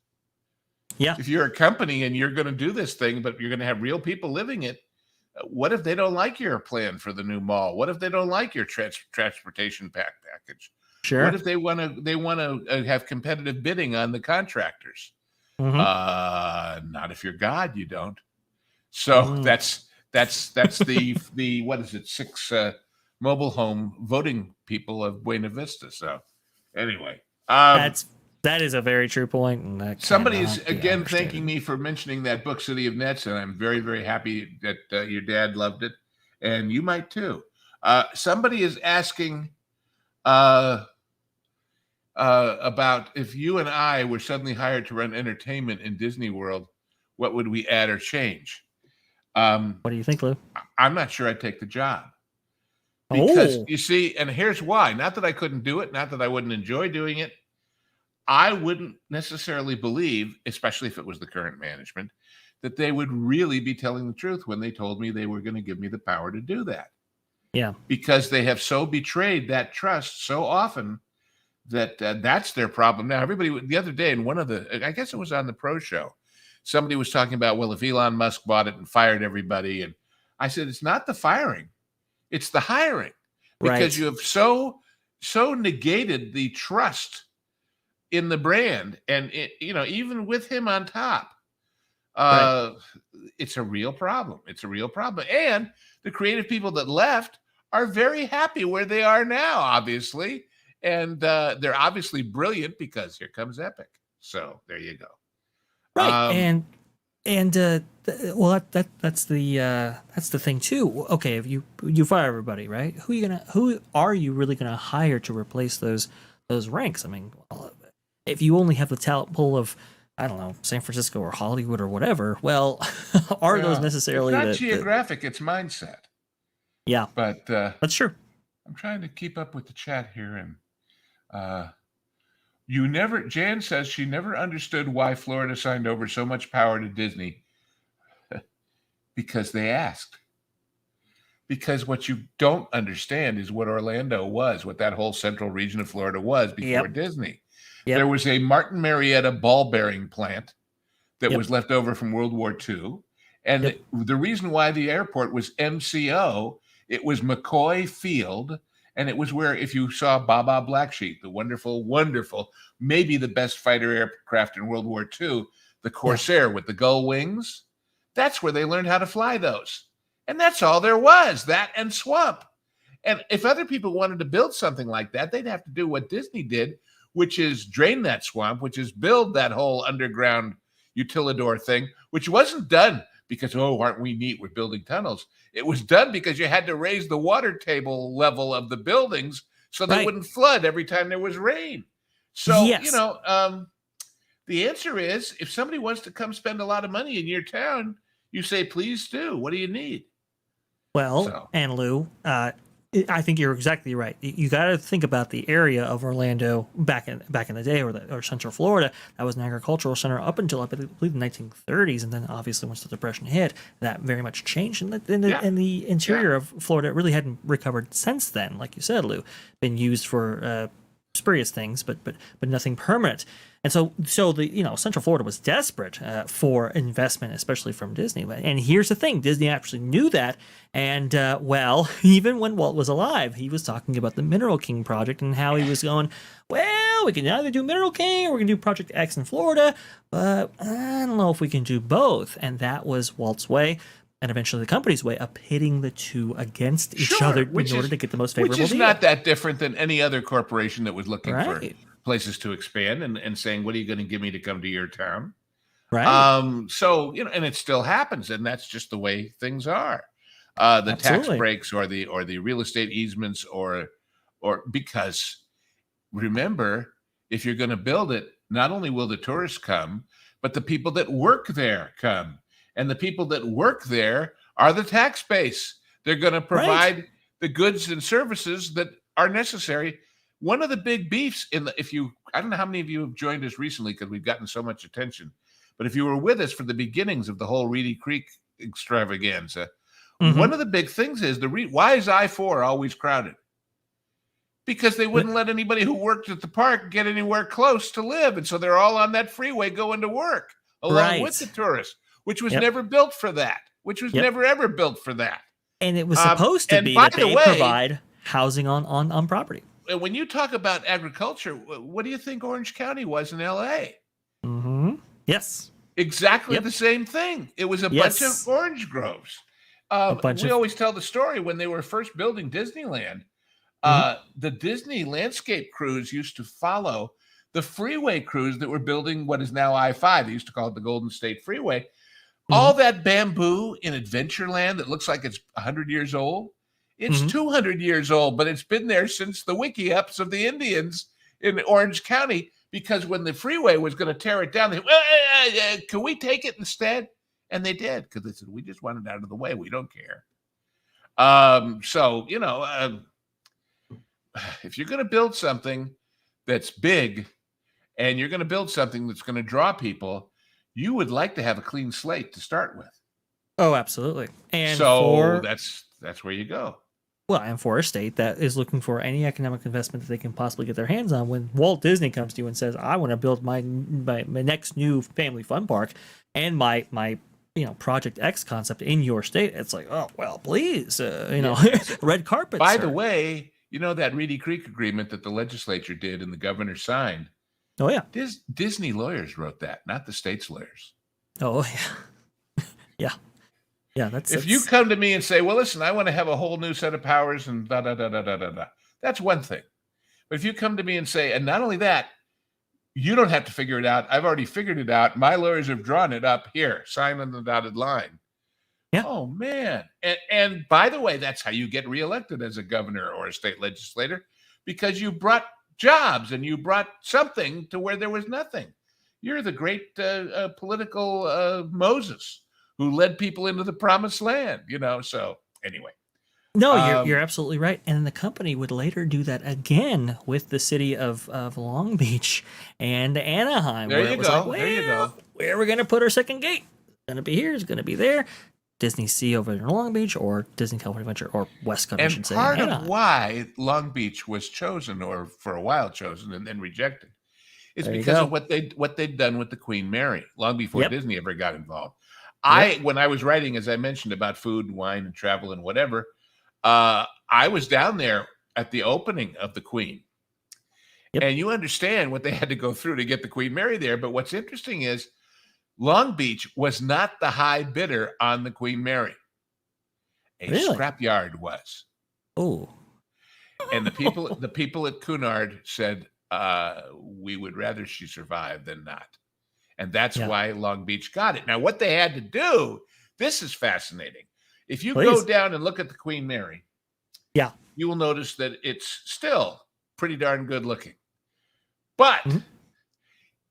Yeah. If you're a company and you're going to do this thing, but you're going to have real people living it, what if they don't like your plan for the new mall? What if they don't like your transportation package? Sure. What if they want to have competitive bidding on the contractors? Not if you're God, you don't. So that's the what is it? 6 mobile home voting people of Buena Vista. So anyway, that is a very true point. And somebody is again thanking me for mentioning that book, City of Nets, and I'm very, very happy that your dad loved it, and you might too. Somebody is asking about if you and I were suddenly hired to run entertainment in Disney World, what would we add or change? What do you think, Lou? I'm not sure I'd take the job. Because you see, and here's why. Not that I couldn't do it, not that I wouldn't enjoy doing it. I wouldn't necessarily believe, especially if it was the current management, that they would really be telling the truth when they told me they were going to give me the power to do that. Yeah. Because they have so betrayed that trust so often that that's their problem. Now, everybody, the other day in one of the, I guess it was on the Pro Show, somebody was talking about, well, if Elon Musk bought it and fired everybody. And I said, it's not the firing. It's the hiring, because you have so negated the trust in the brand, and even with him on top, it's a real problem. It's a real problem, and the creative people that left are very happy where they are now, obviously, and they're obviously brilliant because here comes Epic. So there you go. Right, well, that's the thing too. Okay, if you fire everybody, right? Who are you really gonna hire to replace those ranks? I mean, well, if you only have the talent pool of, I don't know, San Francisco or Hollywood or whatever, well, are those necessarily it's not geographic? It's mindset. Yeah, but that's true. I'm trying to keep up with the chat here, and Jan says she never understood why Florida signed over so much power to Disney. Because they asked. Because what you don't understand is what Orlando was, what that whole central region of Florida was before Disney. Yep. There was a Martin Marietta ball bearing plant that was left over from World War II. And the reason why the airport was MCO, it was McCoy Field. And it was where, if you saw Baba Black Sheep, the wonderful, wonderful, maybe the best fighter aircraft in World War II, the Corsair with the gull wings, that's where they learned how to fly those. And that's all there was, that and Swamp. And if other people wanted to build something like that, they'd have to do what Disney did, which is drain that swamp, which is build that whole underground utilidor thing, which wasn't done because, aren't we neat, we're building tunnels. It was done because you had to raise the water table level of the buildings so they wouldn't flood every time there was rain. So, the answer is, if somebody wants to come spend a lot of money in your town, you say, please do. What do you need? Well, and Lou, I think you're exactly right. You got to think about the area of Orlando back in the day, or Central Florida. That was an agricultural center up until I believe the 1930s, and then obviously once the Depression hit, that very much changed. And the interior of Florida really hadn't recovered since then. Like you said, Lou, been used for spurious things, but nothing permanent. And so the Central Florida was desperate for investment, especially from Disney. And here's the thing: Disney actually knew that, and well, even when Walt was alive, he was talking about the Mineral King project and how he was going, well, we can either do Mineral King or we can do Project X in Florida, but I don't know if we can do both. And that was Walt's way. And eventually the company's way of pitting the two against each other in order to get the most favorable deal. Which is not that different than any other corporation that was looking for places to expand and saying, what are you going to give me to come to your town? Right. So, and it still happens, and that's just the way things are. The tax breaks or the real estate easements or because remember, if you're going to build it, not only will the tourists come, but the people that work there come. And the people that work there are the tax base. They're going to provide the goods and services that are necessary. One of the big beefs I don't know how many of you have joined us recently because we've gotten so much attention, but if you were with us for the beginnings of the whole Reedy Creek extravaganza, one of the big things is why is I-4 always crowded? Because they wouldn't let anybody who worked at the park get anywhere close to live. And so they're all on that freeway going to work along with the tourists. Which was never built for that. Which was never ever built for that. And it was supposed to be that they provide housing on property. When you talk about agriculture, what do you think Orange County was in L.A.? Yes. Exactly the same thing. It was a bunch of orange groves. We always tell the story when they were first building Disneyland. The Disney landscape crews used to follow the freeway crews that were building what is now I-5. They used to call it the Golden State Freeway. All that bamboo in Adventureland that looks like it's 100 years old, it's 200 years old, but it's been there since the wiki-ups of the Indians in Orange County, because when the freeway was going to tear it down, they said, can we take it instead? And they did, because they said, we just want it out of the way. We don't care. If you're going to build something that's big and you're going to build something that's going to draw people, you would like to have a clean slate to start with. Oh, absolutely. And so that's where you go. Well, and for a state that is looking for any economic investment that they can possibly get their hands on, when Walt Disney comes to you and says, I want to build my next new family fun park and my Project X concept in your state, it's like, oh, well, please, red carpet. By the way, that Reedy Creek agreement that the legislature did and the governor signed, oh, yeah. Disney lawyers wrote that, not the state's lawyers. Oh, yeah. Yeah. Yeah, if you come to me and say, well, listen, I want to have a whole new set of powers and da-da-da-da-da-da-da, that's one thing. But if you come to me and say, and not only that, you don't have to figure it out. I've already figured it out. My lawyers have drawn it up here. Sign on the dotted line. Yeah. Oh, man. And by the way, that's how you get reelected as a governor or a state legislator, because you brought jobs and you brought something to where there was nothing. You're the great political Moses who led people into the promised land, so anyway. No, you're absolutely right. And the company would later do that again with the city of Long Beach and Anaheim. There you go. There you go. Where are we going to put our second gate? It's going to be here. It's going to be there. Disney Sea over in Long Beach, or Disney California Adventure, or Westcott, I should say. And part of why Long Beach was chosen, or for a while chosen and then rejected, is because of what they'd done with the Queen Mary long before Disney ever got involved. When I was writing, as I mentioned, about food and wine and travel and whatever, I was down there at the opening of the Queen. And you understand what they had to go through to get the Queen Mary there. But what's interesting is Long Beach was not the high bidder on the Queen Mary. A scrapyard was. Oh. And the people at Cunard said, we would rather she survive than not. And that's why Long Beach got it. Now, what they had to do, this is fascinating. If you go down and look at the Queen Mary, you will notice that it's still pretty darn good looking. But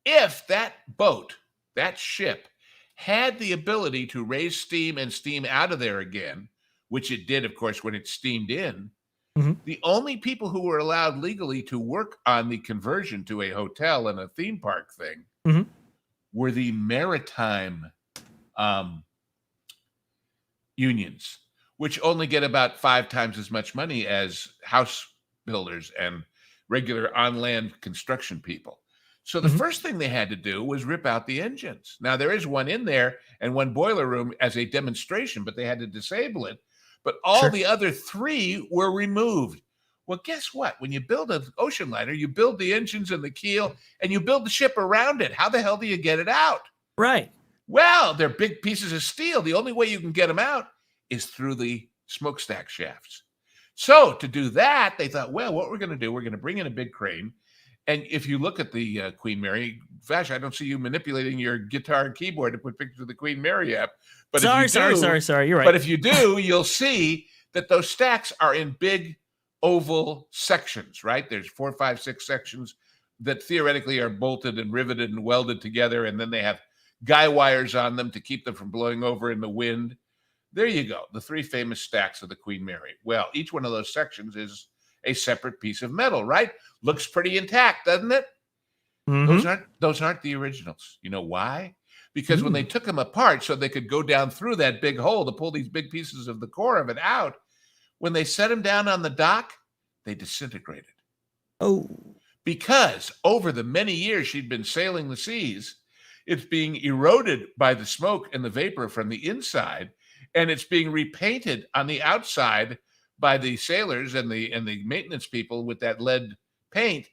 if that boat, that ship, had the ability to raise steam and steam out of there again, which it did, of course, when it steamed in, the only people who were allowed legally to work on the conversion to a hotel and a theme park thing were the maritime unions, which only get about 5 times as much money as house builders and regular on-land construction people. So the first thing they had to do was rip out the engines. Now, there is one in there and one boiler room as a demonstration, but they had to disable it. But all the other 3 were removed. Well, guess what? When you build an ocean liner, you build the engines and the keel, and you build the ship around it. How the hell do you get it out? Right. Well, they're big pieces of steel. The only way you can get them out is through the smokestack shafts. So to do that, they thought, well, what we're going to do, we're going to bring in a big crane. And if you look at the Queen Mary, Vash, I don't see you manipulating your guitar and keyboard to put pictures of the Queen Mary up. But sorry. You're right. But if you do, you'll see that those stacks are in big oval sections, right? There's 4, 5, 6 sections that theoretically are bolted and riveted and welded together. And then they have guy wires on them to keep them from blowing over in the wind. There you go. The 3 famous stacks of the Queen Mary. Well, each one of those sections is a separate piece of metal, right? Looks pretty intact, doesn't it? Those aren't the originals. You know why? Because when they took them apart so they could go down through that big hole to pull these big pieces of the core of it out, when they set them down on the dock, they disintegrated. Oh. Because over the many years she'd been sailing the seas, it's being eroded by the smoke and the vapor from the inside, and it's being repainted on the outside by the sailors and the maintenance people with that lead paint.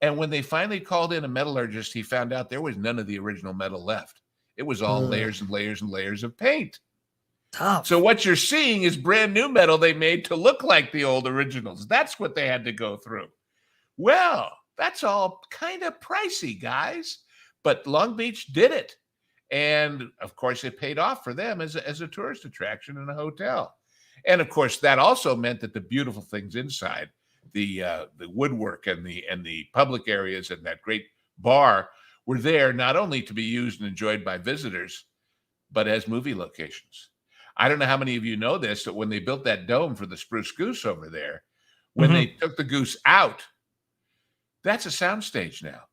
And when they finally called in a metallurgist, he found out there was none of the original metal left. It was all layers and layers and layers of paint. Tough. So what you're seeing is brand new metal they made to look like the old originals. That's what they had to go through. Well, that's all kind of pricey, guys. But Long Beach did it. And of course, it paid off for them as a tourist attraction and a hotel. And of course, that also meant that the beautiful things inside, the woodwork and the public areas and that great bar were there not only to be used and enjoyed by visitors, but as movie locations. I don't know how many of you know this, but when they built that dome for the Spruce Goose over there, when they took the goose out, that's a soundstage now.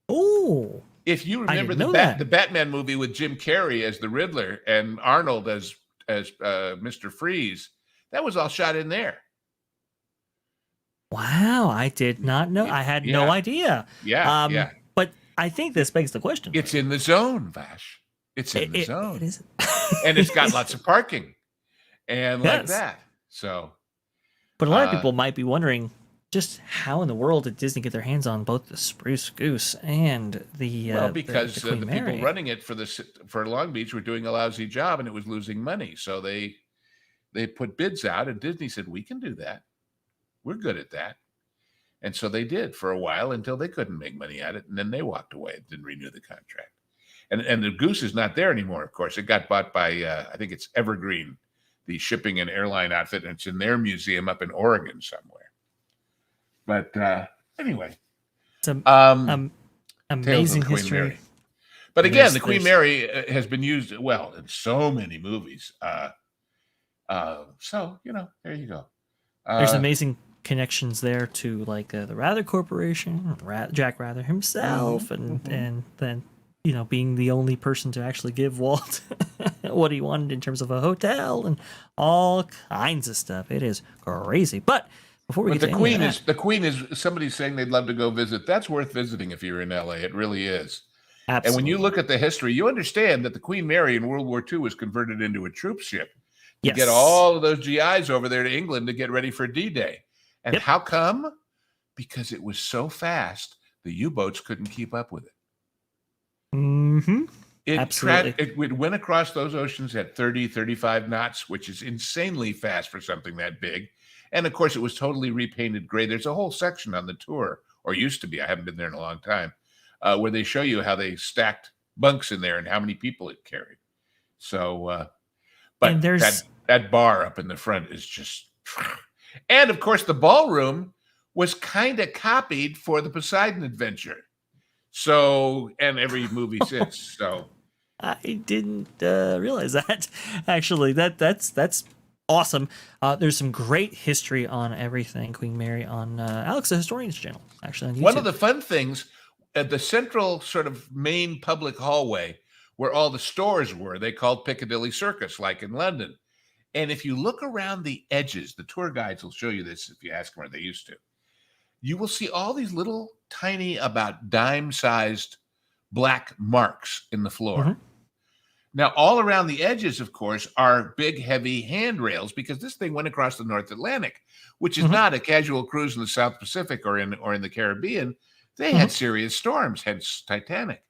Oh. If you remember the Batman movie with Jim Carrey as the Riddler and Arnold as Mr. Freeze, that was all shot in there. Wow, I did not know. I had no idea. Yeah. But I think this begs the question. It's in the zone, Vash. It's in the zone. It is. And it's got lots of parking and like that. So, but a lot of people might be wondering just how in the world did Disney get their hands on both the Spruce Goose and the because the the people running it for Long Beach were doing a lousy job and it was losing money. So they put bids out and Disney said, we can do that. We're good at that. And so they did for a while until they couldn't make money at it. And then they walked away and didn't renew the contract. And the Goose is not there anymore, of course. It got bought by, I think it's Evergreen, the shipping and airline outfit. And it's in their museum up in Oregon somewhere. But anyway. It's amazing history. Mary. But again, the Queen Mary has been used, in so many movies. So, there you go. There's amazing connections there to like the Rather Corporation, Jack Rather himself, and then being the only person to actually give Walt what he wanted in terms of a hotel and all kinds of stuff. It is crazy. But before we get to the Queen is somebody's saying they'd love to go visit. That's worth visiting if you're in LA. It really is. Absolutely. And when you look at the history, you understand that the Queen Mary in World War II was converted into a troop ship to get all of those GIs over there to England to get ready for D-Day. And how come? Because it was so fast, the U-boats couldn't keep up with it. Absolutely. It went across those oceans at 30, 35 knots, which is insanely fast for something that big. And of course, it was totally repainted gray. There's a whole section on the tour, or used to be, I haven't been there in a long time, where they show you how they stacked bunks in there and how many people it carried. So, but that bar up in the front is just... And of course, the ballroom was kind of copied for the Poseidon Adventure. So, and every movie since. So, I didn't realize that. Actually, that's awesome. There's some great history on everything Queen Mary on Alex the Historian's channel. Actually, on YouTube. One of the fun things at the central sort of main public hallway where all the stores were, they called Piccadilly Circus, like in London. And if you look around the edges, the tour guides will show you this if you ask them, or they used to. you will see all these little tiny, about dime-sized black marks in the floor. Mm-hmm. Now, all around the edges, of course, are big, heavy handrails because this thing went across the North Atlantic, which is not a casual cruise in the South Pacific or in the Caribbean. They had serious storms, hence Titanic.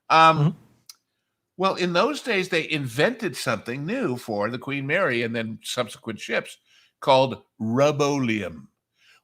Well, in those days, they invented something new for the Queen Mary and then subsequent ships called ruboleum,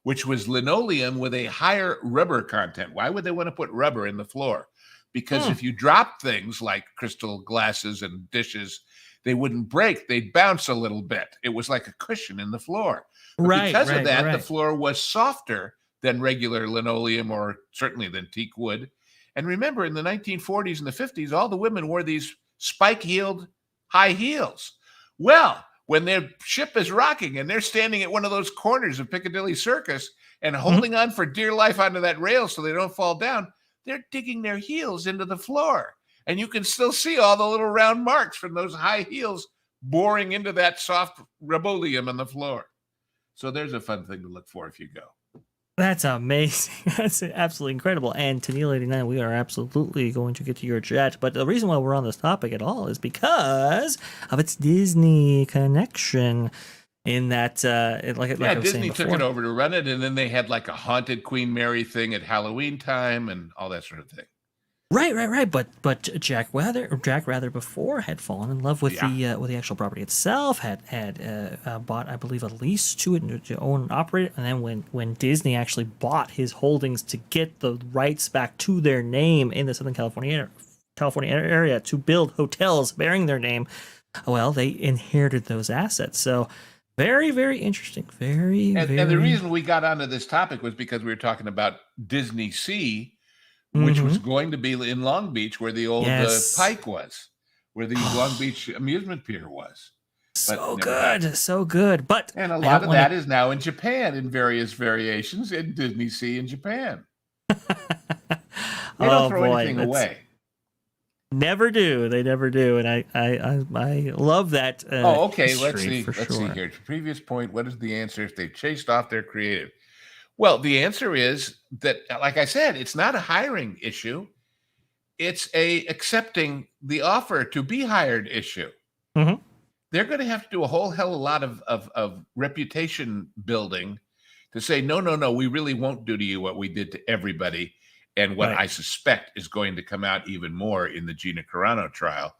which was linoleum with a higher rubber content. Why would they want to put rubber in the floor? Because if you drop things like crystal glasses and dishes, they wouldn't break. They'd bounce a little bit. It was like a cushion in the floor. But because of that, the floor was softer than regular linoleum or certainly than teak wood. And remember, in the 1940s and the 50s, all the women wore these spike-heeled high heels. Well, when their ship is rocking and they're standing at one of those corners of Piccadilly Circus and holding on for dear life onto that rail so they don't fall down, they're digging their heels into the floor. And you can still see all the little round marks from those high heels boring into that soft ruboleum on the floor. So there's a fun thing to look for if you go. That's amazing. That's absolutely incredible. And Tennille89, we are absolutely going to get to your chat. But the reason why we're on this topic at all is because of its Disney connection. In that, Disney took it over to run it, and then they had like a haunted Queen Mary thing at Halloween time and all that sort of thing. Right. But Jack Rather before had fallen in love with the actual property itself. Had bought, I believe, a lease to it to own and operate it. And then when Disney actually bought his holdings to get the rights back to their name in the Southern California area to build hotels bearing their name, well, they inherited those assets. So. Very, very interesting. And the reason we got onto this topic was because we were talking about Disney Sea, which was going to be in Long Beach, where the old Pike was, where the Long Beach amusement pier was. So good. But and a lot of that is now in Japan in various variations in Disney Sea in Japan. They don't throw anything away. Never do. They never do. And I love that. Okay. Let's see here. Previous point. What is the answer if they chased off their creative? Well, the answer is that, like I said, it's not a hiring issue. It's a accepting the offer to be hired issue. They're going to have to do a whole hell of a lot of reputation building to say, no, we really won't do to you what we did to everybody. And what I suspect is going to come out even more in the Gina Carano trial,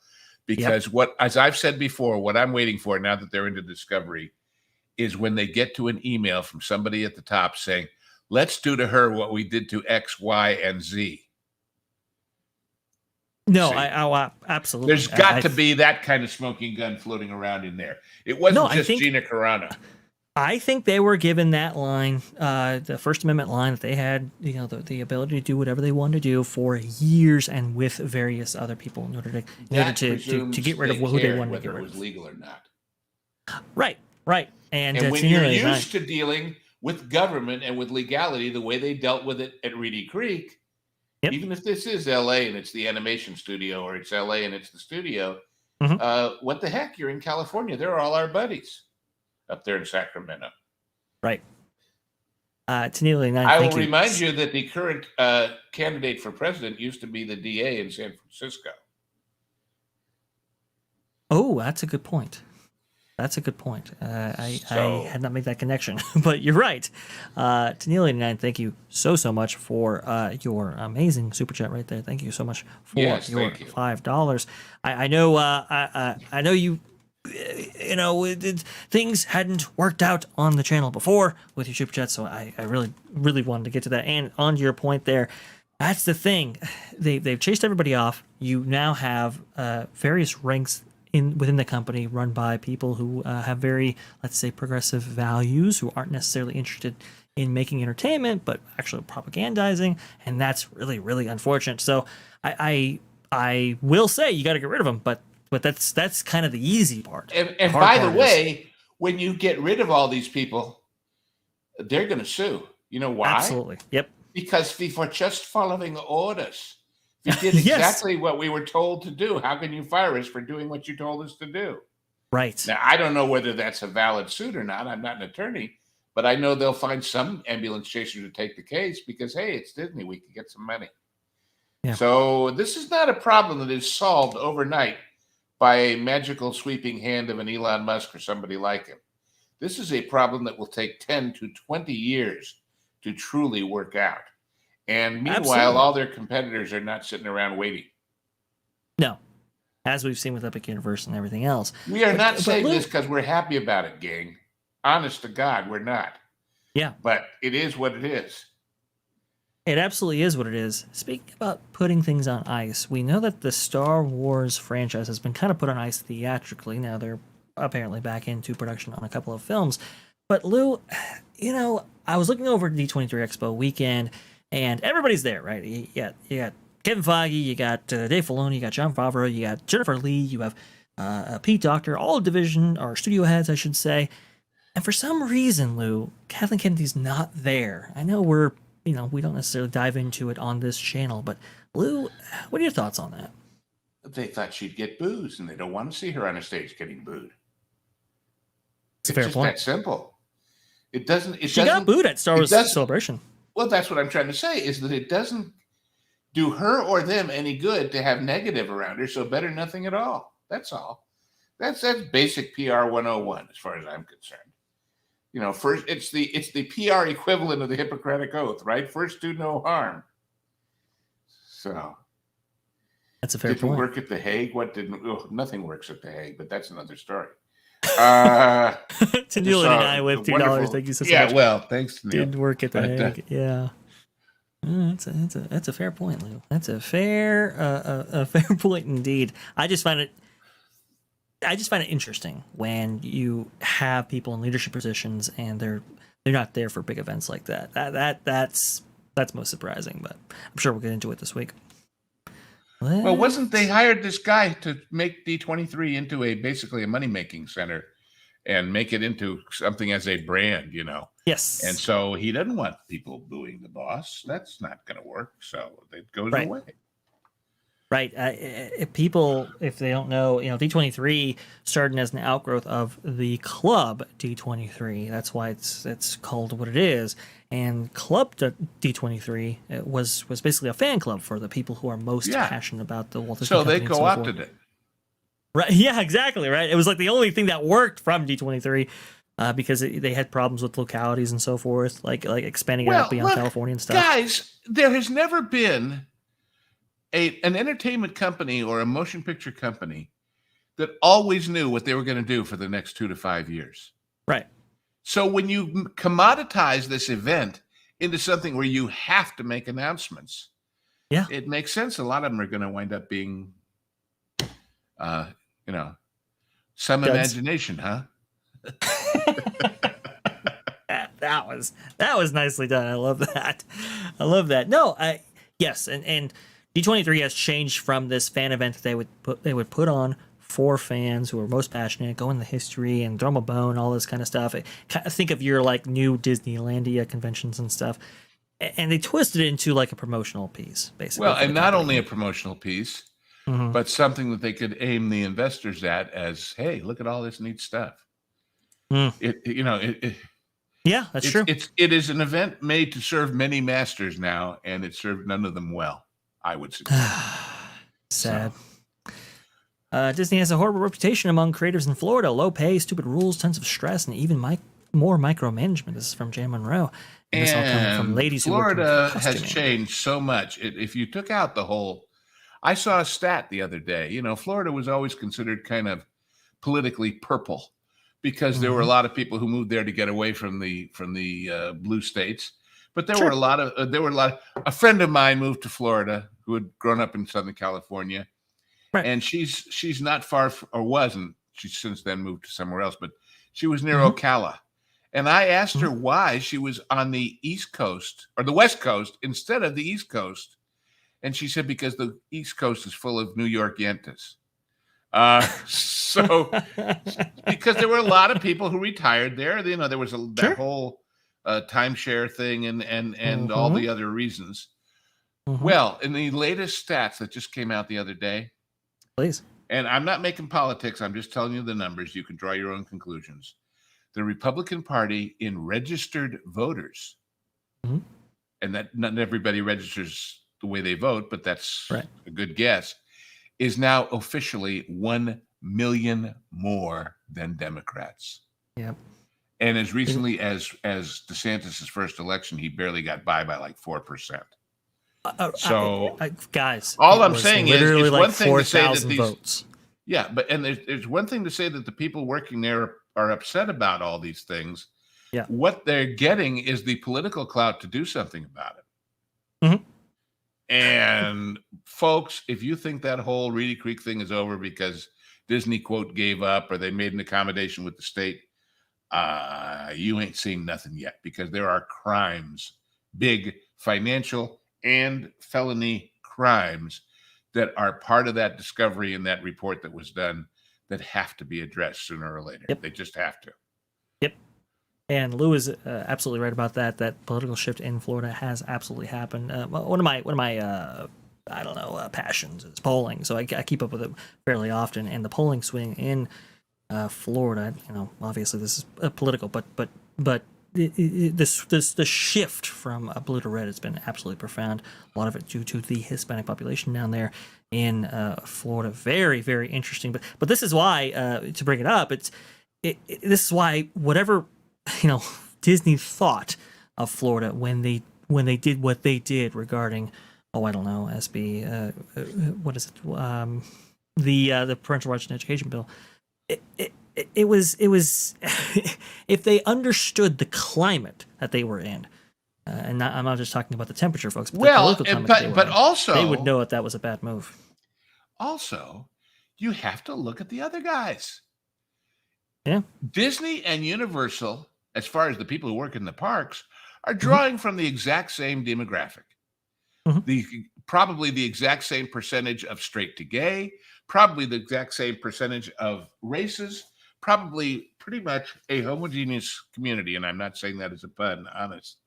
because as I've said before, what I'm waiting for now that they're into discovery is when they get to an email from somebody at the top saying, let's do to her what we did to X, Y, and Z. No, I absolutely. There's got to be that kind of smoking gun floating around in there. It wasn't just Gina Carano. I think they were given that line, the First Amendment line, that they had, the ability to do whatever they wanted to do for years and with various other people in order to get rid of who they wanted to get rid of. Whether it was legal or not. Right. And when you're used to dealing with government and with legality the way they dealt with it at Reedy Creek, even if this is L.A. and it's the animation studio, or it's L.A. and it's the studio, what the heck? You're in California. They're all our buddies up there in Sacramento. Right. Tennille, I will remind you that the current candidate for president used to be the DA in San Francisco. Oh, that's a good point. I had not made that connection, but you're right. Tennille, thank you so much for your amazing super chat right there. Thank you so much for your $5. I know you. Things hadn't worked out on the channel before with your super chat, so I really wanted to get to that. And on to your point there, that's the thing. They've chased everybody off. You now have various ranks within the company run by people who have very, let's say, progressive values, who aren't necessarily interested in making entertainment, but actually propagandizing, and that's really, really unfortunate. So I will say you got to get rid of them, but that's kind of the easy part. And by the way, when you get rid of all these people, they're going to sue. You know why? Absolutely. Yep. Because we were just following orders. We did exactly what we were told to do. How can you fire us for doing what you told us to do? Right. Now, I don't know whether that's a valid suit or not. I'm not an attorney, But I know they'll find some ambulance chaser to take the case because, hey, it's Disney. We can get some money. Yeah. So this is not a problem that is solved overnight by a magical sweeping hand of an Elon Musk or somebody like him. This is a problem that will take 10 to 20 years to truly work out. And meanwhile, all their competitors are not sitting around waiting. No. As we've seen with Epic Universe and everything else. We are not saying this because we're happy about it, gang. Honest to God, we're not. Yeah. But it is what it is. It absolutely is what it is. Speaking about putting things on ice, we know that the Star Wars franchise has been kind of put on ice theatrically. Now they're apparently back into production on a couple of films. But Lou, I was looking over D23 Expo weekend, and everybody's there, right? You got Kevin Feige, you got Dave Filoni, you got Jon Favreau, you got Jennifer Lee, you have Pete Docter, all division or studio heads, I should say. And for some reason, Lou, Kathleen Kennedy's not there. I know we don't necessarily dive into it on this channel, but Lou, what are your thoughts on that? They thought she'd get booze, and they don't want to see her on a stage getting booed. It's a fair point. That simple. She got booed at Star Wars Celebration. Well, that's what I'm trying to say, is that it doesn't do her or them any good to have negative around her, so better nothing at all. That's all. That's basic PR 101 as far as I'm concerned. First, it's the PR equivalent of the Hippocratic Oath, right? First, do no harm. So that's a fair point. Did it work at The Hague? What didn't? Oh, nothing works at The Hague, but that's another story. Tennille and I with $2. Thank you so much. Yeah, well, thanks. Did work at The Hague. Yeah. That's a fair point, Lou. That's a fair point indeed. I just find it interesting when you have people in leadership positions and they're not there for big events like that. That's most surprising, but I'm sure we'll get into it this week. Well, wasn't they hired this guy to make D23 into basically a money-making center and make it into something as a brand, Yes. And so he doesn't want people booing the boss. That's not going to work. So it goes away. Right. If they don't know, D23 started as an outgrowth of the club D23. That's why it's called what it is. And Club D23 was basically a fan club for the people who are most passionate about the Walt Disney Company. So they co-opted it. Right. Yeah, exactly. Right. It was like the only thing that worked from D23 because they had problems with localities and so forth, like expanding it out beyond California and stuff. Guys, there has never been an entertainment company or a motion picture company that always knew what they were going to do for the next 2 to 5 years. Right. So when you commoditize this event into something where you have to make announcements, it makes sense. A lot of them are going to wind up being, some imagination, huh? That was nicely done. I love that. No, yes, and D23 has changed from this fan event that they would put on for fans who are most passionate, go in the history and throw them a bone, all this kind of stuff. Think of your new Disneylandia conventions and stuff, and they twisted it into like a promotional piece, basically. Well, and not only a promotional piece, but something that they could aim the investors at as, hey, look at all this neat stuff. Yeah, that's true. It is an event made to serve many masters now, and it served none of them well, I would suggest. Sad. Disney has a horrible reputation among creators in Florida. Low pay, stupid rules, tons of stress, and even more micromanagement. This is from Jan Monroe. And this all coming from ladies Florida has changed so much. If you took out the whole... I saw a stat the other day. Florida was always considered kind of politically purple because there were a lot of people who moved there to get away from the blue states. But there were a lot of a friend of mine moved to Florida who had grown up in Southern California. Right. And she's not far or wasn't. She's since then moved to somewhere else, but she was near Ocala. And I asked her why she was on the East Coast or the West Coast instead of the East Coast. And she said, because the East Coast is full of New York Yentas. So because there were a lot of people who retired there, there was that whole timeshare thing and all the other reasons. Well, in the latest stats that just came out the other day, please, and I'm not making politics, I'm just telling you the numbers. You can draw your own conclusions. the Republican Party in registered voters, and that not everybody registers the way they vote, but that's a good guess, is now officially 1 million more than Democrats. Yep. And as recently as DeSantis' first election, he barely got by like 4%. So, guys, all I'm saying is, it's like one thing to say that these votes. Yeah, but there's one thing to say that the people working there are upset about all these things. Yeah. What they're getting is the political clout to do something about it. And folks, if you think that whole Reedy Creek thing is over because Disney, quote, gave up or they made an accommodation with the state, you ain't seen nothing yet, because there are crimes, big financial and felony crimes, that are part of that discovery in that report that was done that have to be addressed sooner or later. They just have to. Yep. And Lou is absolutely right about that. That political shift in Florida has absolutely happened. One of my passions is polling, so I keep up with it fairly often. And the polling swing in Florida, obviously this is political, but the shift from blue to red has been absolutely profound. A lot of it due to the Hispanic population down there in Florida. Very, very interesting. But this is why, to bring it up, this is why whatever Disney thought of Florida when they did what they did regarding, SB what is it, the parental rights and education bill. It was if they understood the climate that they were in, and I'm not just talking about the temperature, folks. But also they would know that was a bad move. Also, you have to look at the other guys. Yeah, Disney and Universal, as far as the people who work in the parks, are drawing from the exact same demographic. Probably the exact same percentage of straight to gay, probably the exact same percentage of races, probably pretty much a homogeneous community. And I'm not saying that as a pun, honest.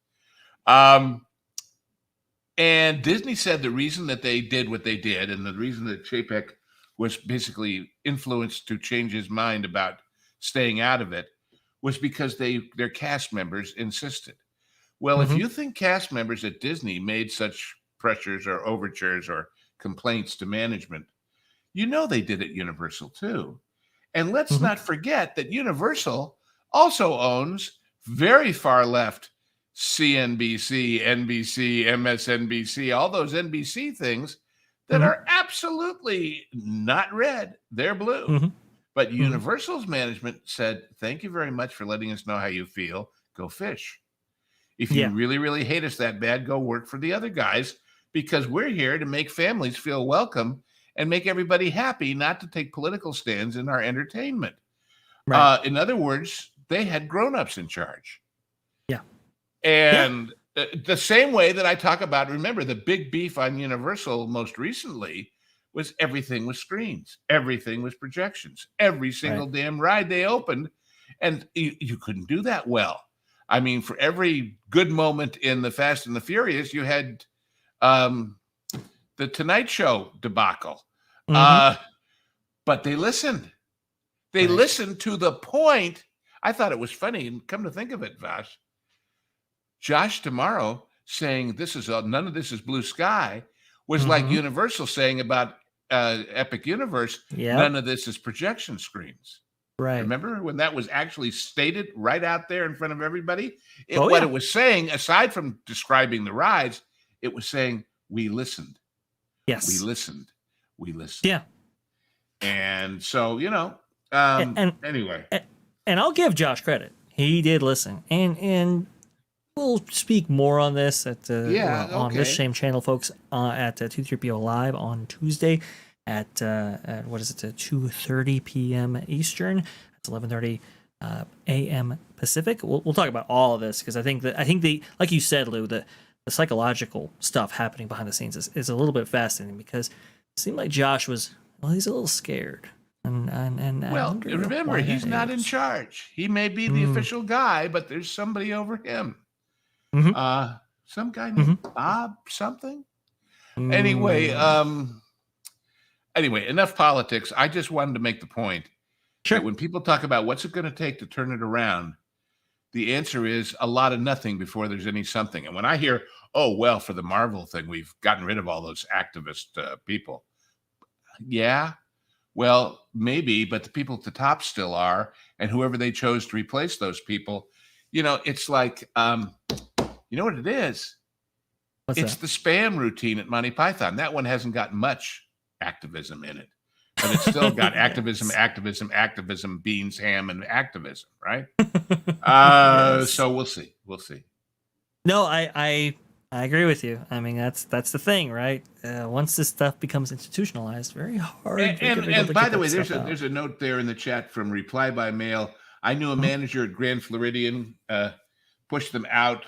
And Disney said the reason that they did what they did, and the reason that Chapek was basically influenced to change his mind about staying out of it, was because their cast members insisted. Well, if you think cast members at Disney made such pressures or overtures or complaints to management, they did at Universal too. And let's not forget that Universal also owns very far left CNBC, NBC, MSNBC, all those NBC things that are absolutely not red. They're blue. But Universal's management said, thank you very much for letting us know how you feel. Go fish. If you really, really hate us that bad, go work for the other guys, because we're here to make families feel welcome and make everybody happy, not to take political stands in our entertainment. Right. In other words, they had grown-ups in charge. Yeah. And the same way that I talk about, remember, the big beef on Universal most recently was everything was screens. Everything was projections. Every single damn ride they opened. And you couldn't do that well. I mean, for every good moment in the Fast and the Furious, you had the Tonight Show debacle. But they listened. They listened to the point. I thought it was funny. And come to think of it, Vash, Josh tomorrow saying none of this is blue sky was like Universal saying about Epic Universe, none of this is projection screens. Right. Remember when that was actually stated right out there in front of everybody? What it was saying, aside from describing the rides, it was saying, we listened. Yes. We listened. Yeah. And so, anyway. And I'll give Josh credit. He did listen. And we'll speak more on this on this same channel, folks, at 2-3PO Live on Tuesday at 2:30 p.m. Eastern. It's 11:30 a.m. Pacific. We'll talk about all of this, because I think the like you said, Lou, the psychological stuff happening behind the scenes is a little bit fascinating, because it seemed like Josh he's a little scared. And remember, he's not in charge. He may be the official guy, but there's somebody over him. Some guy named Bob something. Anyway, enough politics. I just wanted to make the point Sure. That when people talk about what's it going to take to turn it around, the answer is a lot of nothing before there's any something. And when I hear, oh, well, for the Marvel thing, we've gotten rid of all those activist people. Yeah, well, maybe, but the people at the top still are. And whoever they chose to replace those people, it's like, you know what it is? It's the spam routine at Monty Python. That one hasn't got much activism in it, but it's still got activism, beans, ham, and activism, right? Yes. So we'll see. No, I agree with you. I mean, that's the thing, right? Once this stuff becomes institutionalized, very hard. And by the way, there's a note there in the chat from Reply by Mail. I knew a manager at Grand Floridian, pushed them out.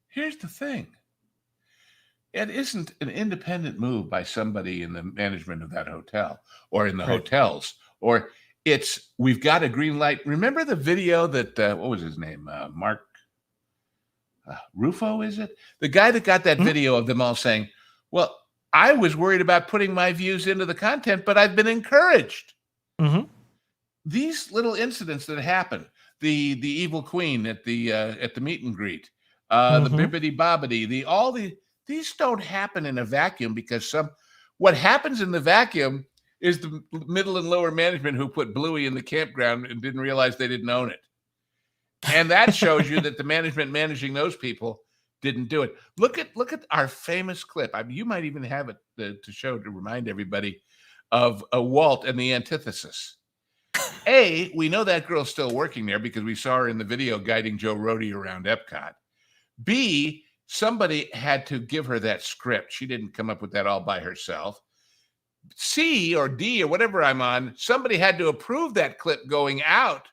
Here's the thing. It isn't an independent move by somebody in the management of that hotel or in the hotels, or we've got a green light. Remember the video that, what was his name? Mark Rufo, is it? The guy that got that video of them all saying, well, I was worried about putting my views into the content, but I've been encouraged. Mm-hmm. These little incidents that happen, the evil queen at the meet and greet, the bibbity bobbity, these don't happen in a vacuum, because what happens in the vacuum is the middle and lower management who put Bluey in the campground and didn't realize they didn't own it. And that shows you that the management managing those people didn't do it. Look at our famous clip. I mean, you might even have it to show to remind everybody of Walt and the antithesis. We know that girl's still working there because we saw her in the video guiding Joe Rohde around Epcot. B, somebody had to give her that script. She didn't come up with that all by herself. C or D or whatever I'm on, somebody had to approve that clip going out.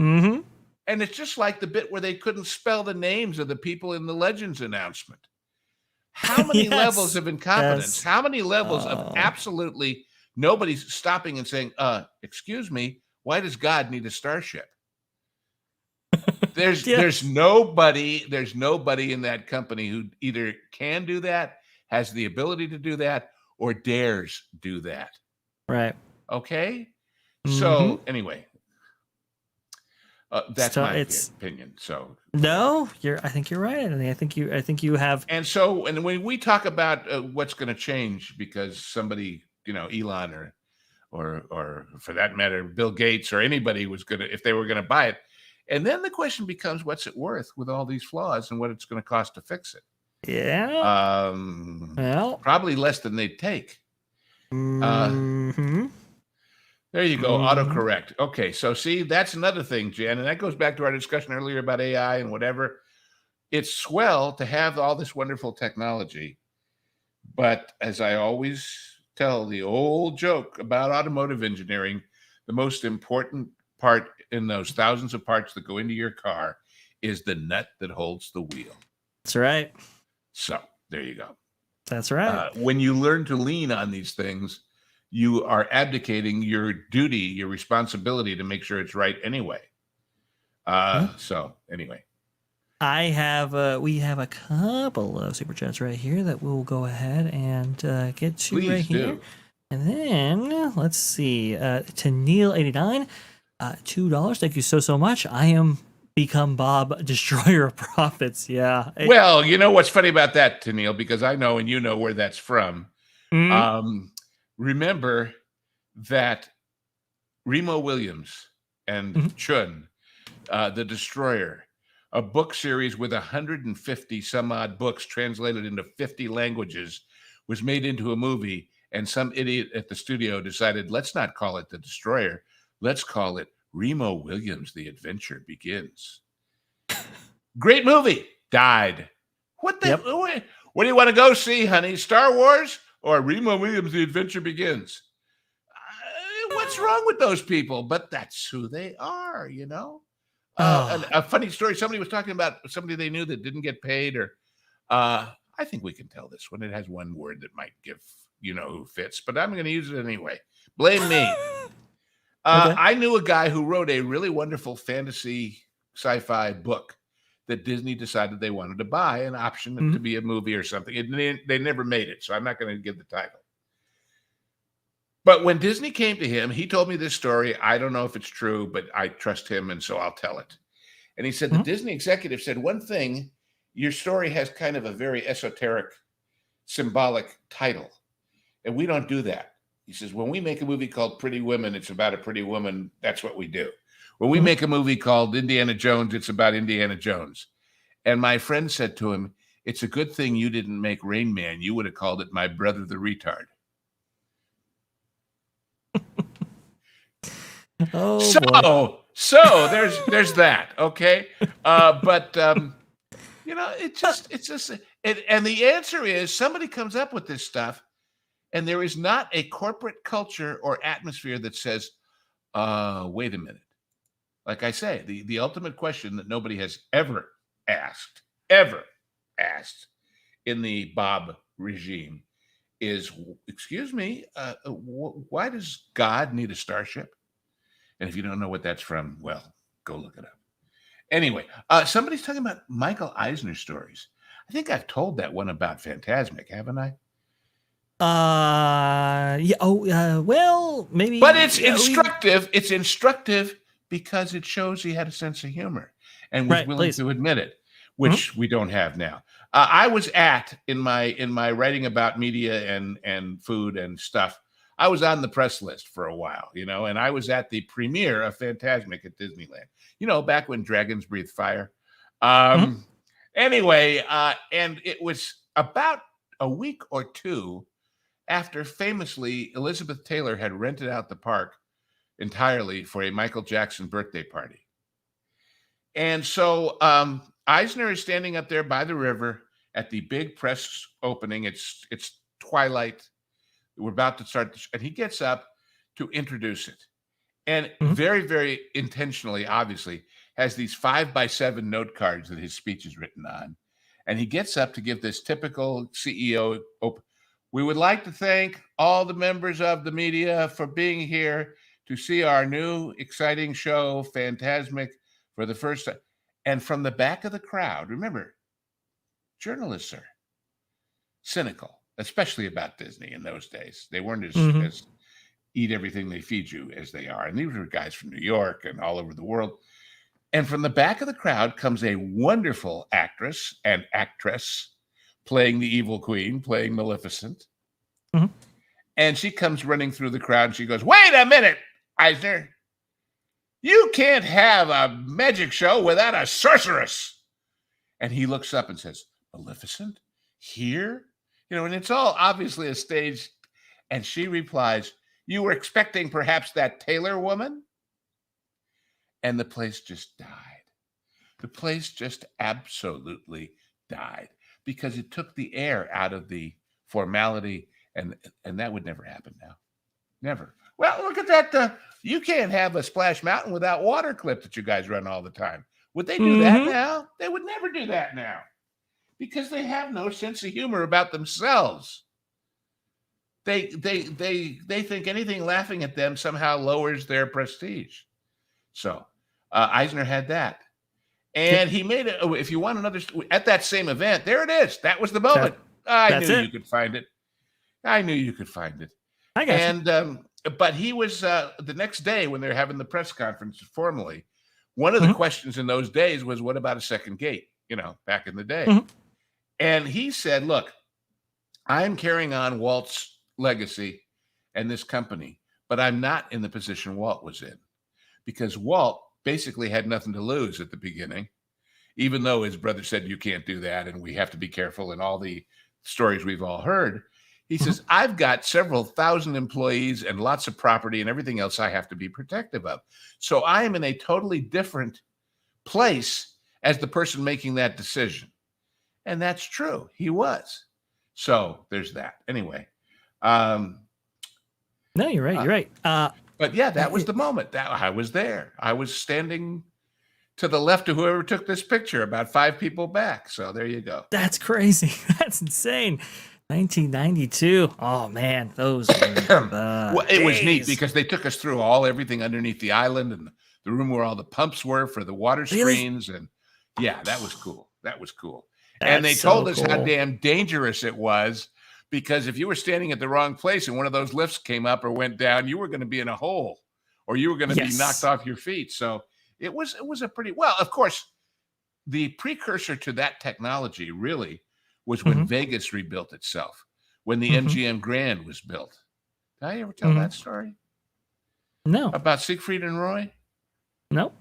Mm-hmm. And it's just like the bit where they couldn't spell the names of the people in the Legends announcement. How many levels of incompetence? How many levels of absolutely nobody's stopping and saying, excuse me, why does God need a starship? There's nobody in that company who either can do that, has the ability to do that, or dares do that. Right. Okay. So anyway, that's my opinion. So no, I think you're right. I think you have. And when we talk about what's going to change because somebody, Elon or for that matter, Bill Gates or anybody if they were going to buy it. And then the question becomes, what's it worth with all these flaws and what it's going to cost to fix it? Yeah. Probably less than they'd take. There you go. Autocorrect. Okay. So see, that's another thing, Jen. And that goes back to our discussion earlier about AI and whatever. It's swell to have all this wonderful technology. But as I always tell the old joke about automotive engineering, the most important part in those thousands of parts that go into your car is the nut that holds the wheel. That's right. So there you go. That's right. When you learn to lean on these things, you are abdicating your duty, your responsibility to make sure it's right anyway. So anyway, we have a couple of super chats right here that we'll go ahead and get to. Please right do. Here. And then let's see, to Neil89, $2. Thank you so much. I am become Bob, destroyer of profits. Yeah. Well, you know what's funny about that, Tennille, because I know and you know where that's from. Remember that Remo Williams and Chun, the Destroyer, a book series with 150 some odd books translated into 50 languages, was made into a movie, and some idiot at the studio decided, let's not call it The Destroyer, let's call it Remo Williams, The Adventure Begins. Great movie. Died. What do you want to go see, honey? Star Wars or Remo Williams, The Adventure Begins? What's wrong with those people? But that's who they are, a funny story. Somebody was talking about somebody they knew that didn't get paid, or I think we can tell this one. It has one word that might give who fits, but I'm going to use it anyway. Blame me. I knew a guy who wrote a really wonderful fantasy sci-fi book that Disney decided they wanted to buy, an option to be a movie or something. They never made it, so I'm not going to give the title. But when Disney came to him, he told me this story. I don't know if it's true, but I trust him, and so I'll tell it. And he said the Disney executive said, one thing, your story has kind of a very esoteric, symbolic title, and we don't do that. He says, when we make a movie called Pretty Women, it's about a pretty woman. That's what we do. When we make a movie called Indiana Jones, it's about Indiana Jones. And my friend said to him, it's a good thing you didn't make Rain Man. You would have called it My Brother the Retard. So there's that. Okay. And the answer is somebody comes up with this stuff, and there is not a corporate culture or atmosphere that says, wait a minute. Like I say, the ultimate question that nobody has ever asked in the Bob regime is, excuse me, why does God need a starship? And if you don't know what that's from, well, go look it up. Anyway, somebody's talking about Michael Eisner stories. I think I've told that one about Fantasmic, haven't I? Yeah. Well, maybe. But it's instructive. It's instructive because it shows he had a sense of humor and was willing to admit it, which we don't have now. I was in my writing about media and food and stuff. I was on the press list for a while, and I was at the premiere of Fantasmic at Disneyland, back when dragons breathe fire. Anyway, and it was about a week or two after famously Elizabeth Taylor had rented out the park entirely for a Michael Jackson birthday party. And so Eisner is standing up there by the river at the big press opening. It's twilight. We're about to start, and he gets up to introduce it. And very, very intentionally, obviously, has these 5x7 note cards that his speech is written on. And he gets up to give this typical CEO we would like to thank all the members of the media for being here to see our new exciting show, Fantasmic, for the first time. And from the back of the crowd, remember, journalists are cynical, especially about Disney in those days. They weren't as eat everything they feed you as they are. And these were guys from New York and all over the world. And from the back of the crowd comes a wonderful actress playing the evil queen, playing Maleficent. And she comes running through the crowd and she goes, wait a minute, Eisner. You can't have a magic show without a sorceress. And he looks up and says, Maleficent? Here? And it's all obviously a stage. And she replies, you were expecting perhaps that Taylor woman? And the place just died. The place just absolutely died because it took the air out of the formality, and that would never happen now. Never. Well, look at that. You can't have a Splash Mountain without water clip that you guys run all the time. Would they do that now? They would never do that now because they have no sense of humor about themselves. They think anything laughing at them somehow lowers their prestige. So Eisner had that. And he made it. If you want another, at that same event, there it is. That was the moment. I knew you could find it. I got you. But he was the next day when they're having the press conference formally. One of the questions in those days was, what about a second gate? Back in the day. And he said, look, I'm carrying on Walt's legacy and this company, but I'm not in the position Walt was in because Walt basically had nothing to lose at the beginning, even though his brother said, you can't do that. And we have to be careful. And all the stories we've all heard. He says, I've got several thousand employees and lots of property and everything else I have to be protective of. So I am in a totally different place as the person making that decision. And that's true. He was. So there's that. Anyway. No, you're right. You're right. But yeah, that was the moment that I was there. I was standing to the left of whoever took this picture, about 5 people back. So there you go. That's crazy. That's insane. 1992. Oh man, those were well, it was neat because they took us through everything underneath the island and the room where all the pumps were for the water screens. And yeah, that was cool. And they told us how damn dangerous it was because if you were standing at the wrong place and one of those lifts came up or went down, you were going to be in a hole, or you were going to be knocked off your feet. So it was a pretty, well, of course, the precursor to that technology really was when Vegas rebuilt itself, when the MGM Grand was built. Did I ever tell that story? No. About Siegfried and Roy? No.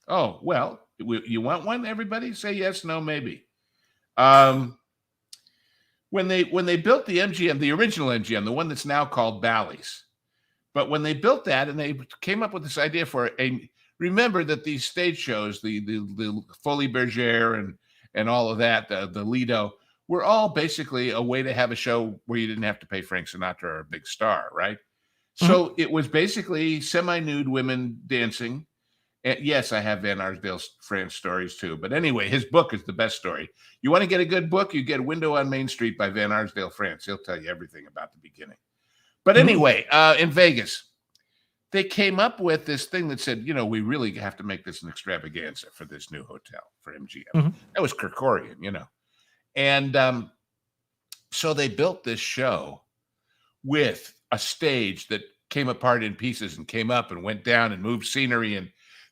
Oh, well, you want one, everybody? Say yes, no, maybe. When they built the MGM, the original MGM, the one that's now called Bally's, but when they built that and they came up with this idea for remember that these stage shows, the Folie Bergère and all of that, the Lido, were all basically a way to have a show where you didn't have to pay Frank Sinatra or a big star, right? So it was basically semi-nude women dancing. And yes, I have Van Arsdale France stories too. But anyway, his book is the best story. You want to get a good book? You get Window on Main Street by Van Arsdale France. He'll tell you everything about the beginning. But anyway, in Vegas, they came up with this thing that said, we really have to make this an extravaganza for this new hotel for MGM. That was Kerkorian, And so they built this show with a stage that came apart in pieces and came up and went down and moved scenery. And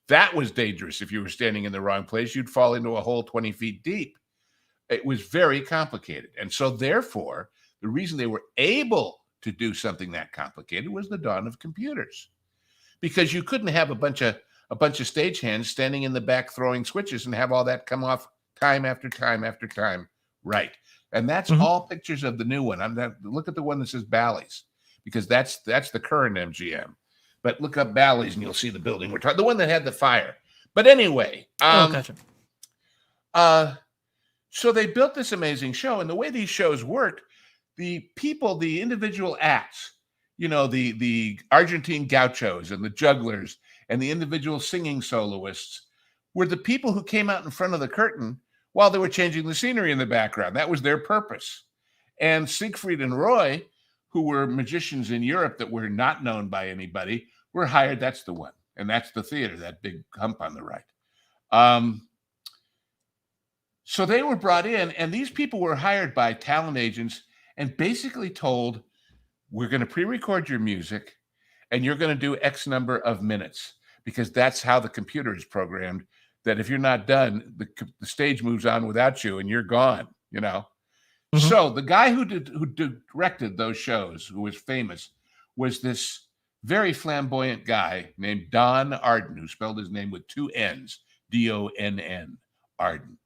that was dangerous. If you were standing in the wrong place, you'd fall into a hole 20 feet deep. It was very complicated. And so therefore, the reason they were able to do something that complicated was the dawn of computers, because you couldn't have a bunch of stagehands standing in the back throwing switches and have all that come off time after time after time. Right. And that's all pictures of the new one. Look at the one that says Bally's, because that's the current MGM. But look up Bally's and you'll see the building we're talking, the one that had the fire. But anyway, gotcha. So they built this amazing show, and the way these shows worked, the people, the individual acts, the Argentine gauchos and the jugglers and the individual singing soloists were the people who came out in front of the curtain while they were changing the scenery in the background. That was their purpose. And Siegfried and Roy, who were magicians in Europe that were not known by anybody, were hired. That's the one. And that's the theater, that big hump on the right. So they were brought in, and these people were hired by talent agents and basically told, we're going to pre-record your music and you're going to do X number of minutes, because that's how the computer is programmed, that if you're not done, the stage moves on without you and you're gone, So the guy who directed those shows, who was famous, was this very flamboyant guy named Don Arden, who spelled his name with 2 N's, D-O-N-N, Arden.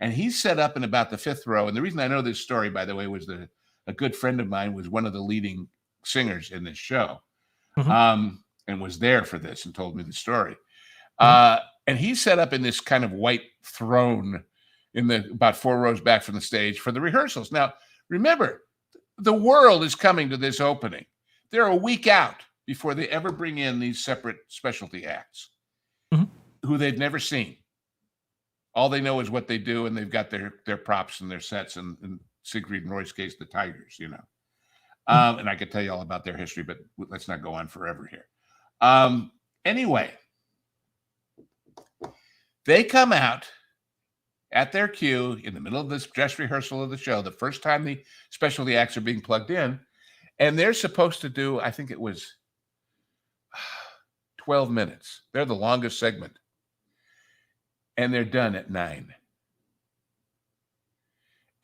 And he's set up in about the 5th row. And the reason I know this story, by the way, was a good friend of mine was one of the leading singers in this show, and was there for this and told me the story. And he's set up in this kind of white throne in about 4 rows back from the stage for the rehearsals. Now, remember, the world is coming to this opening. They're a week out before they ever bring in these separate specialty acts who they've never seen. All they know is what they do, and they've got their props and their sets, and in Siegfried and Roy's case, the Tigers, And I could tell you all about their history, but let's not go on forever here. Anyway, they come out at their cue in the middle of this dress rehearsal of the show, the first time the specialty acts are being plugged in, and they're supposed to do, I think it was 12 minutes. They're the longest segment. And they're done at 9.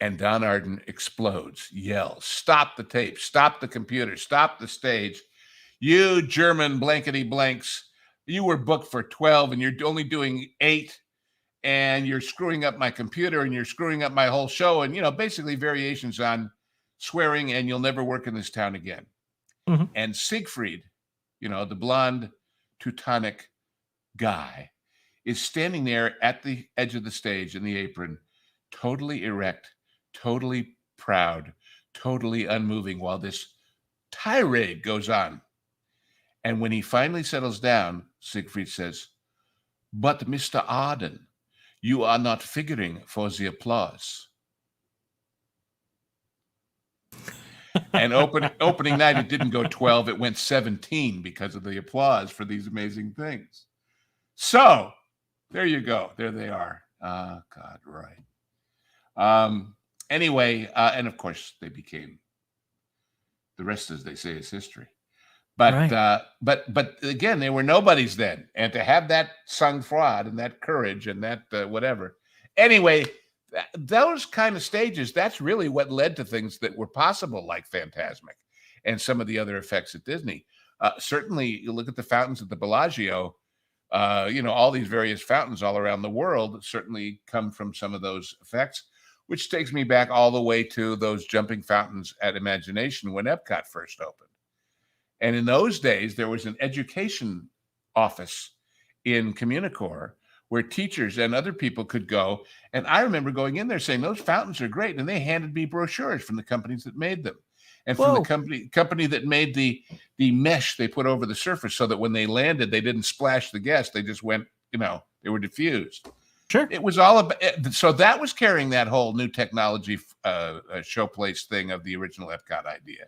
And Don Arden explodes, yells, stop the tape, stop the computer, stop the stage. You German blankety blanks, you were booked for 12 and you're only doing 8, and you're screwing up my computer and you're screwing up my whole show. And, basically variations on swearing, and you'll never work in this town again. And Siegfried, the blonde Teutonic guy, is standing there at the edge of the stage in the apron, totally erect, totally proud, totally unmoving, while this tirade goes on. And when he finally settles down, Siegfried says, "But Mr. Arden, you are not figuring for the applause." And opening night, it didn't go 12, it went 17 because of the applause for these amazing things. So there you go. There they are. God, right. Anyway, and of course they became The rest, as they say, is history. But Right. but again, they were nobodies then, and to have that sang-froid and that courage and that whatever. Anyway, those kind of stages, that's really what led to things that were possible, like Phantasmic and some of the other effects at Disney. Certainly, you look at the fountains at the Bellagio. All these various fountains all around the world certainly come from some of those effects, which takes me back all the way to those jumping fountains at Imagination when Epcot first opened. And in those days, there was an education office in Communicore where teachers and other people could go. And I remember going in there saying, those fountains are great. And they handed me brochures from the companies that made them. And from the company that made the mesh they put over the surface so that when they landed, they didn't splash the guests. They just went, they were diffused. Sure. It was all about, so that was carrying that whole new technology showplace thing of the original Epcot idea.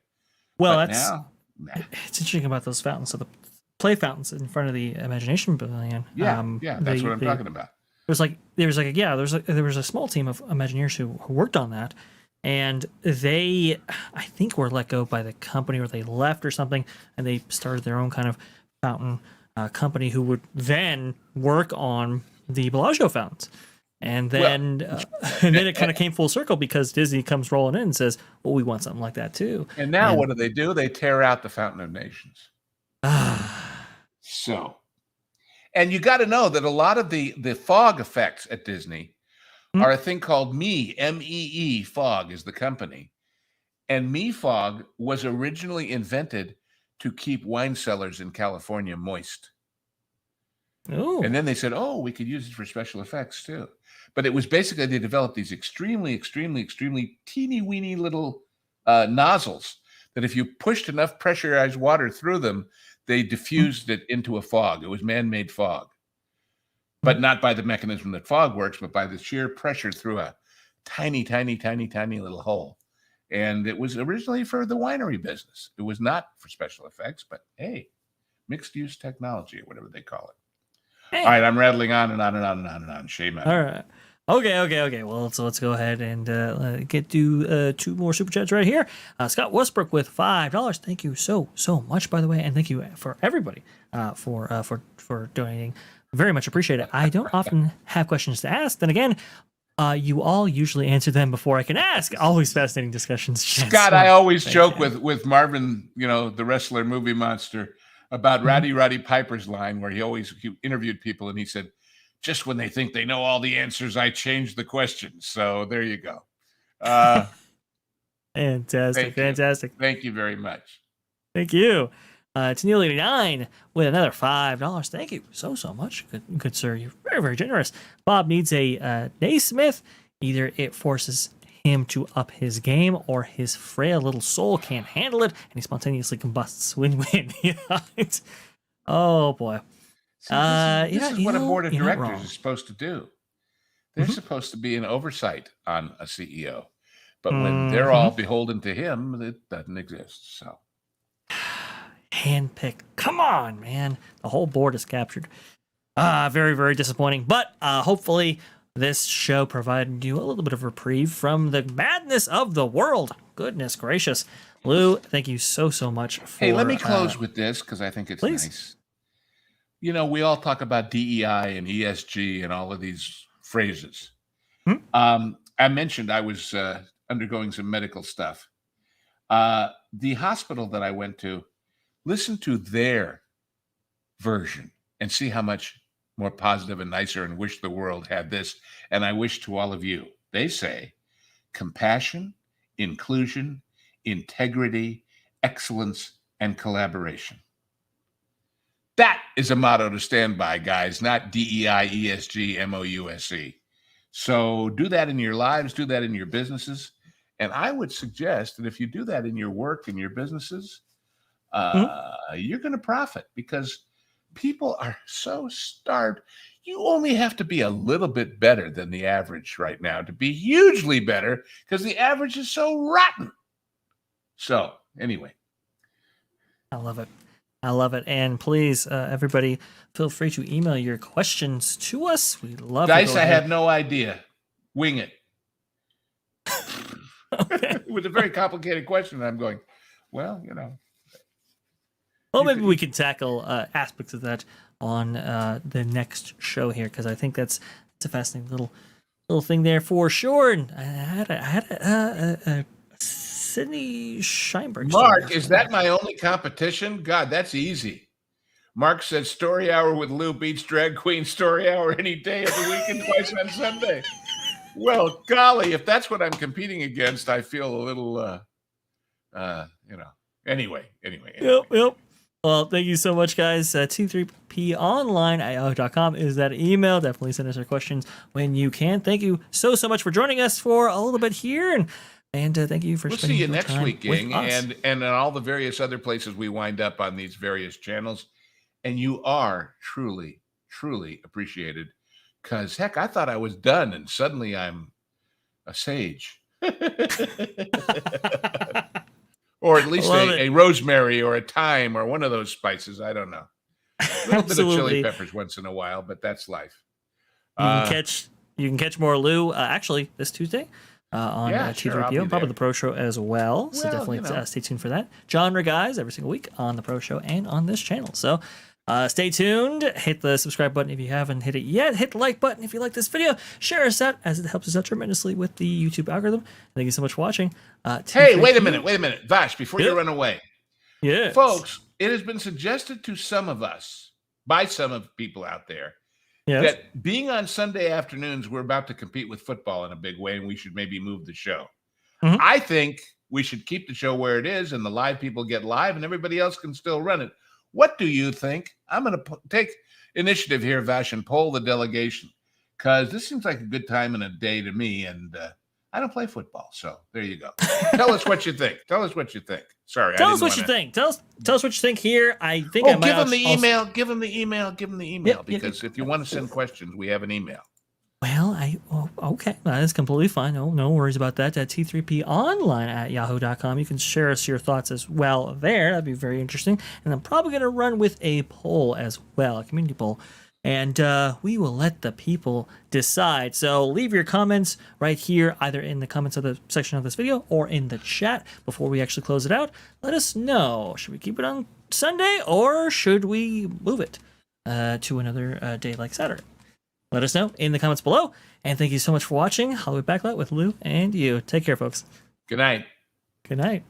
Well, it's interesting about those fountains. So the play fountains in front of the Imagination Pavilion. That's what I'm talking about. There was a small team of Imagineers who worked on that, and they, I think, were let go by the company, or they left or something, and they started their own kind of fountain company who would then work on the Bellagio fountains. And then, it kind of came full circle because Disney comes rolling in and says, "Well, we want something like that too." And now, what do? They tear out the Fountain of Nations. So, and you got to know that a lot of the fog effects at Disney are a thing called MEE. Fog is the company, and Me Fog was originally invented to keep wine cellars in California moist. Oh. And then they said, we could use it for special effects too. But it was basically, they developed these extremely, extremely, extremely teeny weeny little nozzles that if you pushed enough pressurized water through them, they diffused it into a fog. It was man-made fog, but not by the mechanism that fog works, but by the sheer pressure through a tiny, tiny, tiny, tiny little hole. And it was originally for the winery business. It was not for special effects, but hey, mixed use technology or whatever they call it. Hey. All right, I'm rattling on and on and on and on and on. Shame on me. All right. Okay. Well, so let's go ahead and get to 2 more super chats right here. Scott Westbrook with $5. Thank you so much, by the way, and thank you for everybody for donating. Very much appreciate it. I don't often have questions to ask. Then again, you all usually answer them before I can ask. Always fascinating discussions. Scott, I always joke with Marvin, the wrestler Movie Monster, about Roddy Piper's line where he interviewed people and he said, just when they think they know all the answers, I change the questions. So there you go. Fantastic. Thank you very much. Thank you. Tennille89 with another $5. Thank you so much. Good sir. You're very, very generous. Bob needs a Naismith. Either it forces him to up his game or his frail little soul can't handle it and he spontaneously combusts. Win-win. Oh boy. This is what a board of directors is supposed to do. They're supposed to be an oversight on a CEO, but when they're all beholden to him, it doesn't exist. So handpicked. Come on, man. The whole board is captured. Very, very disappointing, but hopefully this show provided you a little bit of reprieve from the madness of the world. Goodness gracious. Lou, thank you so much for... Hey, let me close with this because I think it's nice. We all talk about DEI and ESG and all of these phrases. I mentioned I was undergoing some medical stuff. The hospital that I went to, listen to their version and see how much more positive and nicer and wish the world had this. And I wish to all of you, they say, compassion, inclusion, integrity, excellence, and collaboration. That is a motto to stand by, guys, not DEI, ESG, MOUSE. So do that in your lives, do that in your businesses. And I would suggest that if you do that in your work and your businesses, you're going to profit because people are so starved. You only have to be a little bit better than the average right now to be hugely better because the average is so rotten. So anyway. I love it. And please, everybody, feel free to email your questions to us. We love it. Dice, I have no idea. Wing it. Okay. With a very complicated question, I'm going, well, you know. Well, maybe we can tackle aspects of that on the next show here, because I think it's a fascinating little thing there for sure. And I had a Sydney Scheinberg story. Mark, is that my only competition? God, that's easy. Mark says story hour with Lou beats drag queen story hour any day of the week and twice on Sunday. Well, golly, if that's what I'm competing against, I feel a little, Anyway. Yep. Well, thank you so much, guys. T3ponline@yahoo.com is that email. Definitely send us your questions when you can. Thank you so much for joining us for a little bit here, and thank you for. We'll see you next week, gang, and in all the various other places we wind up on these various channels. And you are truly, truly appreciated. Because heck, I thought I was done, and suddenly I'm a sage. Or at least a rosemary or a thyme or one of those spices. I don't know. A little bit of chili peppers once in a while, but that's life. You can catch more Lou actually this Tuesday on T3PO, probably the Pro Show as well. So definitely stay tuned for that. Genre guys every single week on the Pro Show and on this channel. So stay tuned. Hit the subscribe button if you haven't hit it yet. Hit the like button if you like this video. Share us out, as it helps us out tremendously with the YouTube algorithm. Thank you so much for watching. Hey, wait a minute. Vash, before you run away. Yeah. Folks, it has been suggested to some of us, by some of people out there, that being on Sunday afternoons, we're about to compete with football in a big way, and we should maybe move the show. Mm-hmm. I think we should keep the show where it is, and the live people get live, and everybody else can still run it. What do you think? I'm going to take initiative here, Vash, and poll the delegation, because this seems like a good time and a day to me, and I don't play football, so there you go. Tell us what you think. Sorry, tell us what you think. Tell us what you think here. I think I might give them the email. Give them the email. Because if you want to send questions, we have an email. Well, okay. That's completely fine. No worries about that. T3ponline@yahoo.com. You can share us your thoughts as well there. That'd be very interesting. And I'm probably going to run with a poll as well, a community poll. And we will let the people decide. So leave your comments right here, either in the comments of the section of this video or in the chat before we actually close it out. Let us know. Should we keep it on Sunday or should we move it to another day like Saturday? Let us know in the comments below. And thank you so much for watching Hollywood Backlot with Lou and you. Take care, folks. Good night. Good night.